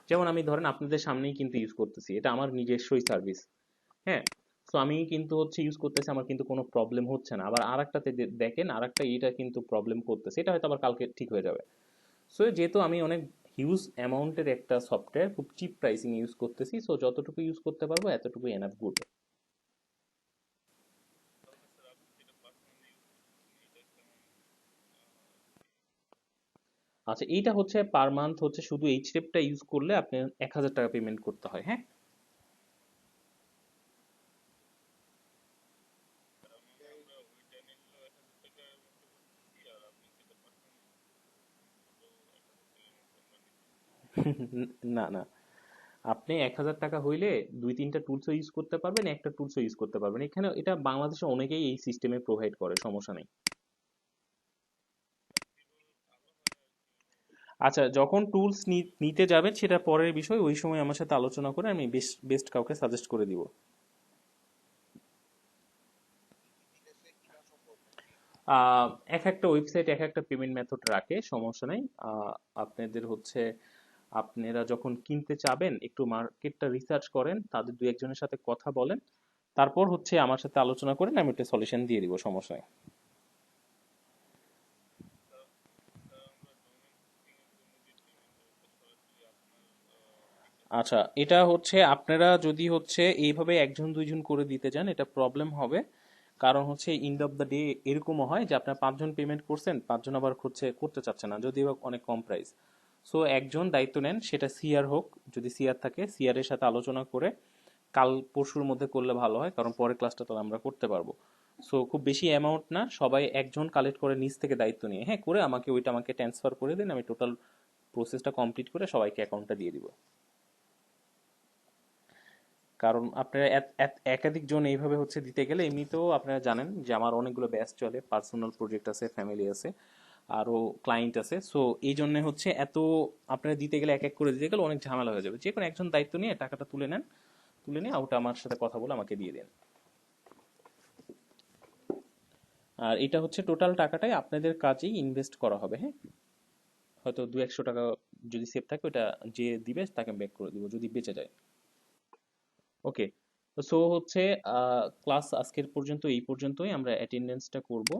যেমন আমি ধরেন আপনাদের সামনেই কিন্তু ইউজ করতেছি, এটা আমার নিজস্বই সার্ভিস, হ্যাঁ, তো আমি কিন্তু হচ্ছে ইউজ করতেছি, আমার কিন্তু কোনো প্রবলেম হচ্ছে না। আবার আরেকটাতে দেখেন, আরেকটা এটা কিন্তু প্রবলেম করতেছে, এটা হয়তো আবার কালকে ঠিক হয়ে যাবে। সো যেহেতু আমি অনেক হিউজ অ্যামাউন্টের একটা সফটওয়্যার খুব চিপ প্রাইসিং ইউজ করতেছি, সো যতটুকু ইউজ করতে পারবো এতটুকুই এনাফ গুড। তাহলে স্যার আমি যেটা পার্সোনালি ইউজ করতেছি এটা কেমন? আচ্ছা, এইটা হচ্ছে পার মান্থ হচ্ছে শুধু এইচডিএফটা ইউজ করলে আপনি 1000 টাকা পেমেন্ট করতে হয়, হ্যাঁ। তার মানে আমরা ওইটা নিলেও 1000 টাকার মতো করতেছি, আর আপনি যেটা পার্সোনালি ইউজ করতেছেন ওটাও 1000 টাকার মতো আমরা নিতেছি। না না, আপনি 1000 টাকা হইলে 2-3টা টুলসও ইউজ করতে পারবেন, একটা টুলসও ইউজ করতে পারবেন, এখানে এটা বাংলাদেশে অনেকেই এই সিস্টেমে প্রোভাইড করে, সমস্যা নেই। ভালো হয় আর কি হলো। আচ্ছা, যখন টুলস নিতে যাবেন সেটা পরের বিষয়, ওই সময় আমার সাথে আলোচনা করে আমি বেস্ট কাউকে সাজেস্ট করে দিব। আহ, এক একটা ওয়েবসাইট এক একটা পেমেন্ট মেথড রাখে, সমস্যা নাই। আপনাদের হচ্ছে আপনারা যখন কিনতে চাবেন একটু মার্কেটটা রিসার্চ করেন, তাদের 2-1 জনের সাথে কথা বলেন, তারপর হচ্ছে আমার সাথে আলোচনা করেন, আমি একটা সলিউশন দিয়ে দিব, সমস্যা নেই। স্যার স্যার আমরা ডোমেন হোস্টিং এর জন্য যে পেমেন্টটা ওটা সরাসরি আপনার থেকে নেওয়া আচ্ছা, লাগবে? এটা হচ্ছে আপনারা যদি হচ্ছে এইভাবে 1-2 জন করে দিতে যান এটা প্রবলেম হবে, কারণ হচ্ছে এন্ড অফ দ্য ডে এরকমও হয় যে আপনার 5 জন পেমেন্ট করছেন, 5 জন আবার হচ্ছে করতে চাচ্ছে না, যদি বা অনেক কম প্রাইস। সো একজন দায়িত্ব নেন, সেটা সিআর হোক, যদি সিআর থাকে সিআর এর সাথে আলোচনা করে কাল পরশুর মধ্যে করলে ভালো হয়, কারণ পরের ক্লাসটা তো আমরা করতে পারবো। সো খুব বেশি অ্যামাউন্ট না, সবাই একজন কালেক্ট করে নিজ থেকে দায়িত্ব নিয়ে, হ্যাঁ, করে আমাকে ওইটা আমাকে ট্রান্সফার করে দিন, আমি টোটাল প্রসেসটা কমপ্লিট করে সবাইকে অ্যাকাউন্টটা দিয়ে দিব। কারণ আপনারা একাধিক জন এইভাবে হচ্ছে দিতে গেলে, এমনিতেও আপনারা জানেন যে আমার অনেকগুলো ব্যাচ চলে, পার্সোনাল প্রজেক্ট আছে, ফ্যামিলি আছে, আরও ক্লায়েন্ট আছে, সো এই জন্য হচ্ছে এত আপনারা দিতে গেলে এক এক করে দিতে গেলে অনেক ঝামেলা হয়ে যাবে, যে কোনো একজন দায়িত্ব নিয়ে টাকাটা তুলে নেন, তুলে নিয়ে ওটা আমার সাথে কথা বলে আমাকে দিয়ে দেন। আর এটা হচ্ছে টোটাল টাকাটাই আপনাদের কাজেই ইনভেস্ট করা হবে, হ্যাঁ, হয়তো 200-100 টাকা যদি সেভ থাকে ওটা যে দিবে তাকে ব্যাক করে দিব যদি বেঁচে যায়। ওকে, সো হচ্ছে ক্লাস আজকের পর্যন্ত এই পর্যন্তই, আমরা অ্যাটেন্ডেন্সটা করব।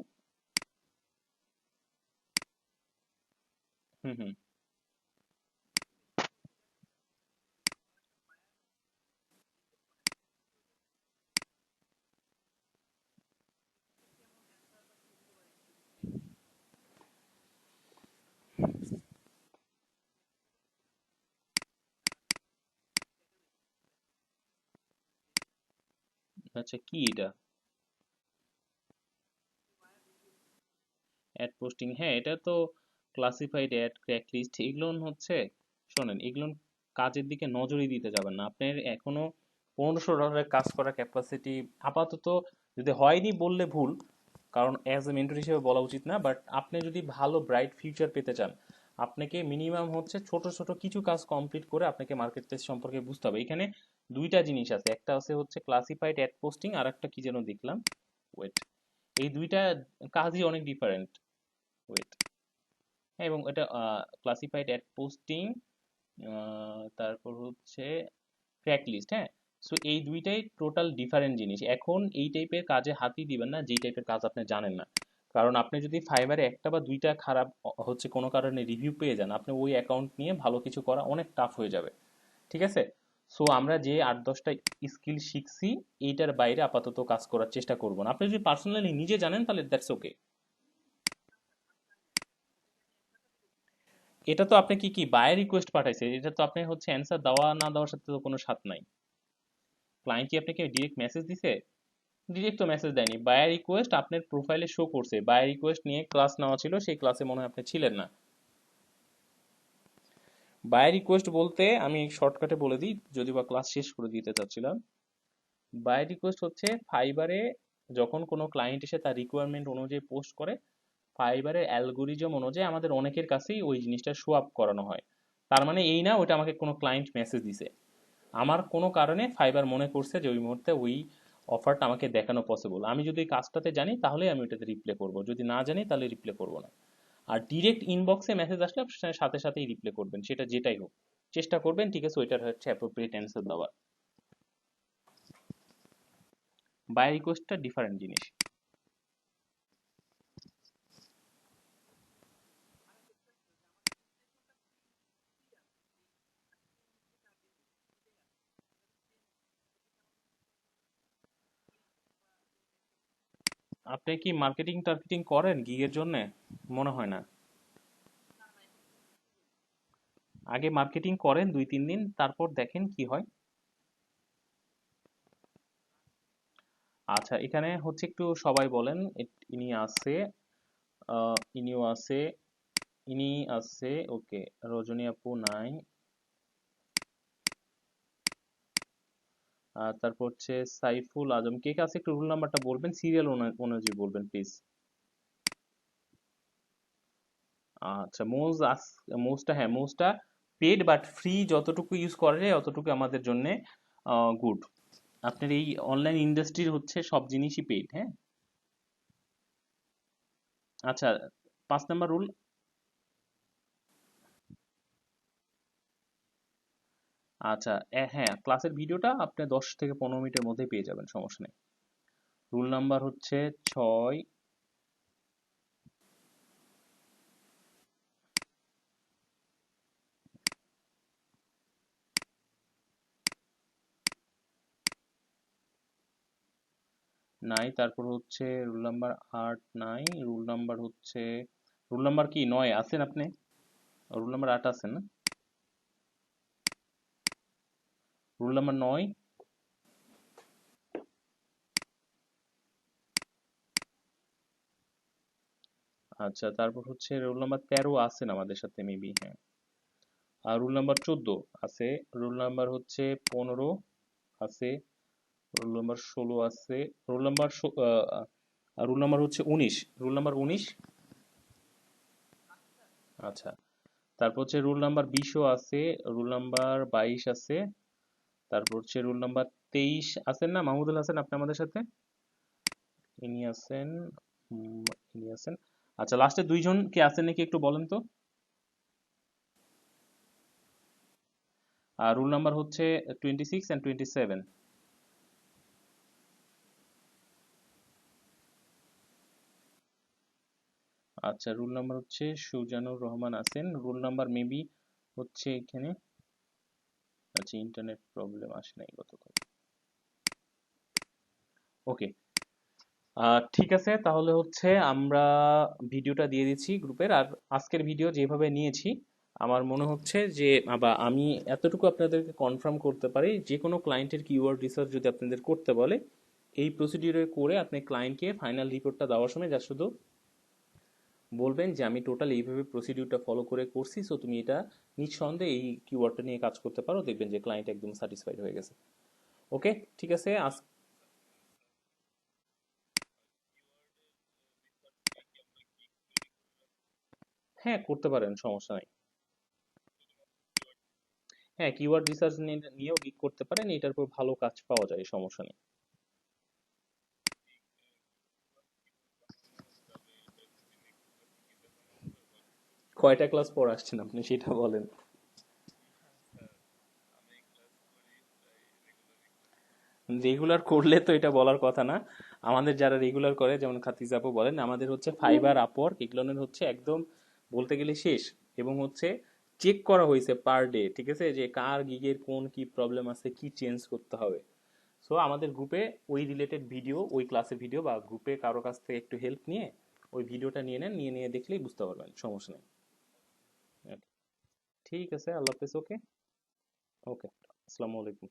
হুম হুম। আচ্ছা, কি এটা? অ্যাড পোস্টিং, হ্যাঁ, এটা তো ক্লাসিফাইড অ্যাড, ক্র্যাক লিস্ট, এগুলো হচ্ছে, শোনেন, এগুলো কাজের দিকে নজরই দিতে যাবেন না, আপনার এখনো $1500 কাজ করার ক্যাপাসিটি আপাতত, যদি হয়নি বললে ভুল, কারণ অ্যাজ এ মেন্টর হিসেবে বলা উচিত না, বাট আপনি যদি ভালো ব্রাইট ফিউচার পেতে চান, আপনাকে মিনিমাম হচ্ছে ছোট ছোট কিছু কাজ কমপ্লিট করে আপনাকে মার্কেট প্লেস সম্পর্কে বুঝতে হবে। এখানে দুইটা জিনিস আছে, একটা আছে হচ্ছে ক্লাসিফাইড অ্যাড পোস্টিং, আর একটা কি যেন দেখলাম, ওয়েট, এই দুইটা কাজই অনেক ডিফারেন্ট। ওয়েট, হ্যাঁ, এবং এটা ক্লাসিফাইড অ্যাড পোস্টিং, তারপর হচ্ছে ট্র্যাক লিস্ট, হ্যাঁ। সো এই দুইটাই টোটাল ডিফারেন্ট জিনিস। এখন এই টাইপের কাজে হাতই দিবেন না যেই টাইপের কাজ আপনি জানেন না। কারণ আপনি যদি ফাইবারে একটা বা দুইটা খারাপ হচ্ছে কোনো কারণে রিভিউ পেয়ে যান, আপনি ওই অ্যাকাউন্ট নিয়ে ভালো কিছু করা অনেক টাফ হয়ে যাবে। ঠিক আছে? সো আমরা যে 8-10টা স্কিল শিখছি, এইটার বাইরে আপাতত কাজ করার চেষ্টা করব না। আপনি যদি পার্সোনালি নিজে জানেন তাহলে দ্যাটস ওকে। এটা তো আপনি কি কি বাই রিকোয়েস্ট পাঠাইছে, এটা তো আপনি হচ্ছে অ্যান্সার দেওয়া না দেওয়ার সাথে তো কোনো সাথ নাই। ক্লায়েন্ট কি আপনাকে ডিরেক্ট মেসেজ দিছে? ডিরেক্ট তো মেসেজ দেয়নি, বায়ার রিকোয়েস্ট আপনার প্রোফাইলে শো করছে, বায়ার রিকোয়েস্ট নিয়ে ক্লাস নেওয়া ছিল, সেই ক্লাসে মনে হয় আপনি ছিলেন না। বায়ার রিকোয়েস্ট বলতে আমি শর্টকাটে বলে দিই, যদি বা ক্লাস শেষ করে দিতে চাচ্ছিলাম। বায়ার রিকোয়েস্ট হচ্ছে ফাইবারে যখন কোনো ক্লায়েন্ট এসে তার রিকোয়ারমেন্ট অনুযায়ী পোস্ট করে, ফাইবারের অ্যালগোরিজম অনুযায়ী আমাদের অনেকের কাছেই ওই জিনিসটা শো আপ করানো হয়। তার মানে এই না ওইটা আমাকে কোনো ক্লায়েন্ট মেসেজ দিছে, আমার কোনো কারণে ফাইবার মনে করছে যে ওই মুহূর্তে ওই অফারটা আমাকে দেখানো পসিবল। আমি যদি ওই কাজটাতে জানি তাহলে আমি ওটাতে রিপ্লে করব, যদি না জানি তাহলে রিপ্লে করব না। আর ডিরেক্ট ইনবক্সে মেসেজ আসলে আপনি সাথে সাথেই রিপ্লে করবেন, সেটা যেটাই হোক চেষ্টা করবেন, ঠিক আছে, ওইটার হচ্ছে অ্যাপ্রোপ্রিয়েট অ্যান্সার দেওয়ার। বাই রিকোয়েস্টটা ডিফারেন্ট জিনিস। আপনি কি মার্কেটিং টার্গেটিং করেন গিগের জন্য? মনে হয় না। আগে মার্কেটিং করেন 2-3 দিন, তারপর দেখেন কি হয়। আচ্ছা, এখানে হচ্ছে একটু সবাই বলেন। ইনি আছে, ইনিও আছে, ইনি আছে, ওকে। রজনী আপু নাই। আর তারপর হচ্ছে সাইফুল আজম, কে কে আছে একটু রুল নাম্বারটা বলবেন, সিরিয়াল অনুযায়ী বলবেন প্লিজ। আচ্ছা, মোজটা, হ্যাঁ মোজটা পেড, বাট ফ্রি যতটুকু ইউজ করা যায় অতটুকু আমাদের জন্য গুড। আপনার এই অনলাইন ইন্ডাস্ট্রির হচ্ছে সব জিনিসই পেড, হ্যাঁ। আচ্ছা, 5 নাম্বার রুল। আচ্ছা, হ্যাঁ, ক্লাসের ভিডিওটা আপনি 10 থেকে 15 মিনিটের মধ্যে পেয়ে যাবেন, সমস্যা নেই। রুল নাম্বার হচ্ছে 6। নাই, তারপর হচ্ছে রুল নাম্বার 8 নাই, রুল নাম্বার হচ্ছে, রুল নাম্বার কি 9 আছেন আপনি? রুল নাম্বার 8 আছেন না? Rule number 9। আচ্ছা, তারপর হচ্ছে রুল নাম্বার 13 আছেন আমাদের সাথে মেবি, হ্যাঁ। আর রুল নাম্বার 14 আছে। রুল নাম্বার হচ্ছে 15 আছে। রুল নাম্বার 16 আছে। রুল নাম্বার রুল নাম্বার হচ্ছে 19, রুল নাম্বার 19। আচ্ছা, তারপর হচ্ছে রুল নাম্বার 20ও আছে। রুল নাম্বার 22 আছে। তারপর হচ্ছে রুল নাম্বার 23 আছেন না মাহমুদুল হাসান, আপনি আমাদের সাথে? ইনি আছেন। ইনি আছেন। আচ্ছা, লাস্টে 2 জন কে আছেন নাকি একটু বলেন তো। আর রুল নাম্বার হচ্ছে 26 and 27। আচ্ছা, রুল নাম্বার হচ্ছে সুজানুর রহমান আছেন। রুল নাম্বার মেবি হচ্ছে এখানে। আচ্ছা, ইন্টারনেট প্রবলেম আসে নাই গতকাল। ওকে, ঠিক আছে, তাহলে হচ্ছে আমরা ভিডিওটা দিয়ে দিচ্ছি গ্রুপের। আর আজকের ভিডিও যেভাবে নিয়েছি, আমার মনে হচ্ছে যে, বা আমি এতটুকু আপনাদেরকে কনফার্ম করতে পারি, যে কোনো ক্লায়েন্টের কিওয়ার্ড রিসার্চ যদি আপনাদের করতে বলে, এই প্রসিডিউরে করে আপনি ক্লায়েন্টকে ফাইনাল রিপোর্টটা দেওয়ার সময় যা শুধু বলবেন যে আমি টোটাল এইভাবে প্রসিডিউরটা ফলো করে করছি, সো তুমি এটা নিঃসন্দেহে এই কিওয়ার্ডটা নিয়ে কাজ করতে পারো, দেখবেন যে ক্লায়েন্ট একদম স্যাটিসফাইড হয়ে গেছে। ওকে, ঠিক আছে। হ্যাঁ, করতে পারেন, সমস্যা নাই। হ্যাঁ, কিওয়ার্ড রিসার্চ নিয়েও গিগ করতে পারেন, এটার উপর ভালো কাজ পাওয়া যায়, সমস্যা নেই। যাবে এটা যদি নেক্সট ক্লাসে কি দেখানো হবে বা কিছু? কয়টা ক্লাস পর আসছেন আপনি সেটা বলেন। স্যার, আমি ক্লাস করি, প্রায় রেগুলারই ক্লাস করি। রেগুলার করলে তো এটা বলার কথা না। আমাদের যারা রেগুলার করে, যেমন খাতিজ আপু বলেন, আমাদের হচ্ছে ফাইবার, আপওয়ার্ক এগুলোর হচ্ছে একদম বলতে গেলে শেষ। এবং হচ্ছে চেক করা হয়েছে পার ডে, ঠিক আছে, যে কার গিগের কোন কি প্রবলেম আছে, কি চেঞ্জ করতে হবে। সো আমাদের গ্রুপে ওই রিলেটেড ভিডিও, ওই ক্লাসের ভিডিও বা গ্রুপে কারো কাছ থেকে একটু হেল্প নিয়ে ওই ভিডিওটা নিয়ে নেন, নিয়ে নিয়ে দেখলেই বুঝতে পারবেন, সমস্যা নেই। ঠিক আছে, আল্লাহ হাফেজ। ওকে। ওকে, আসসালামু আলাইকুম।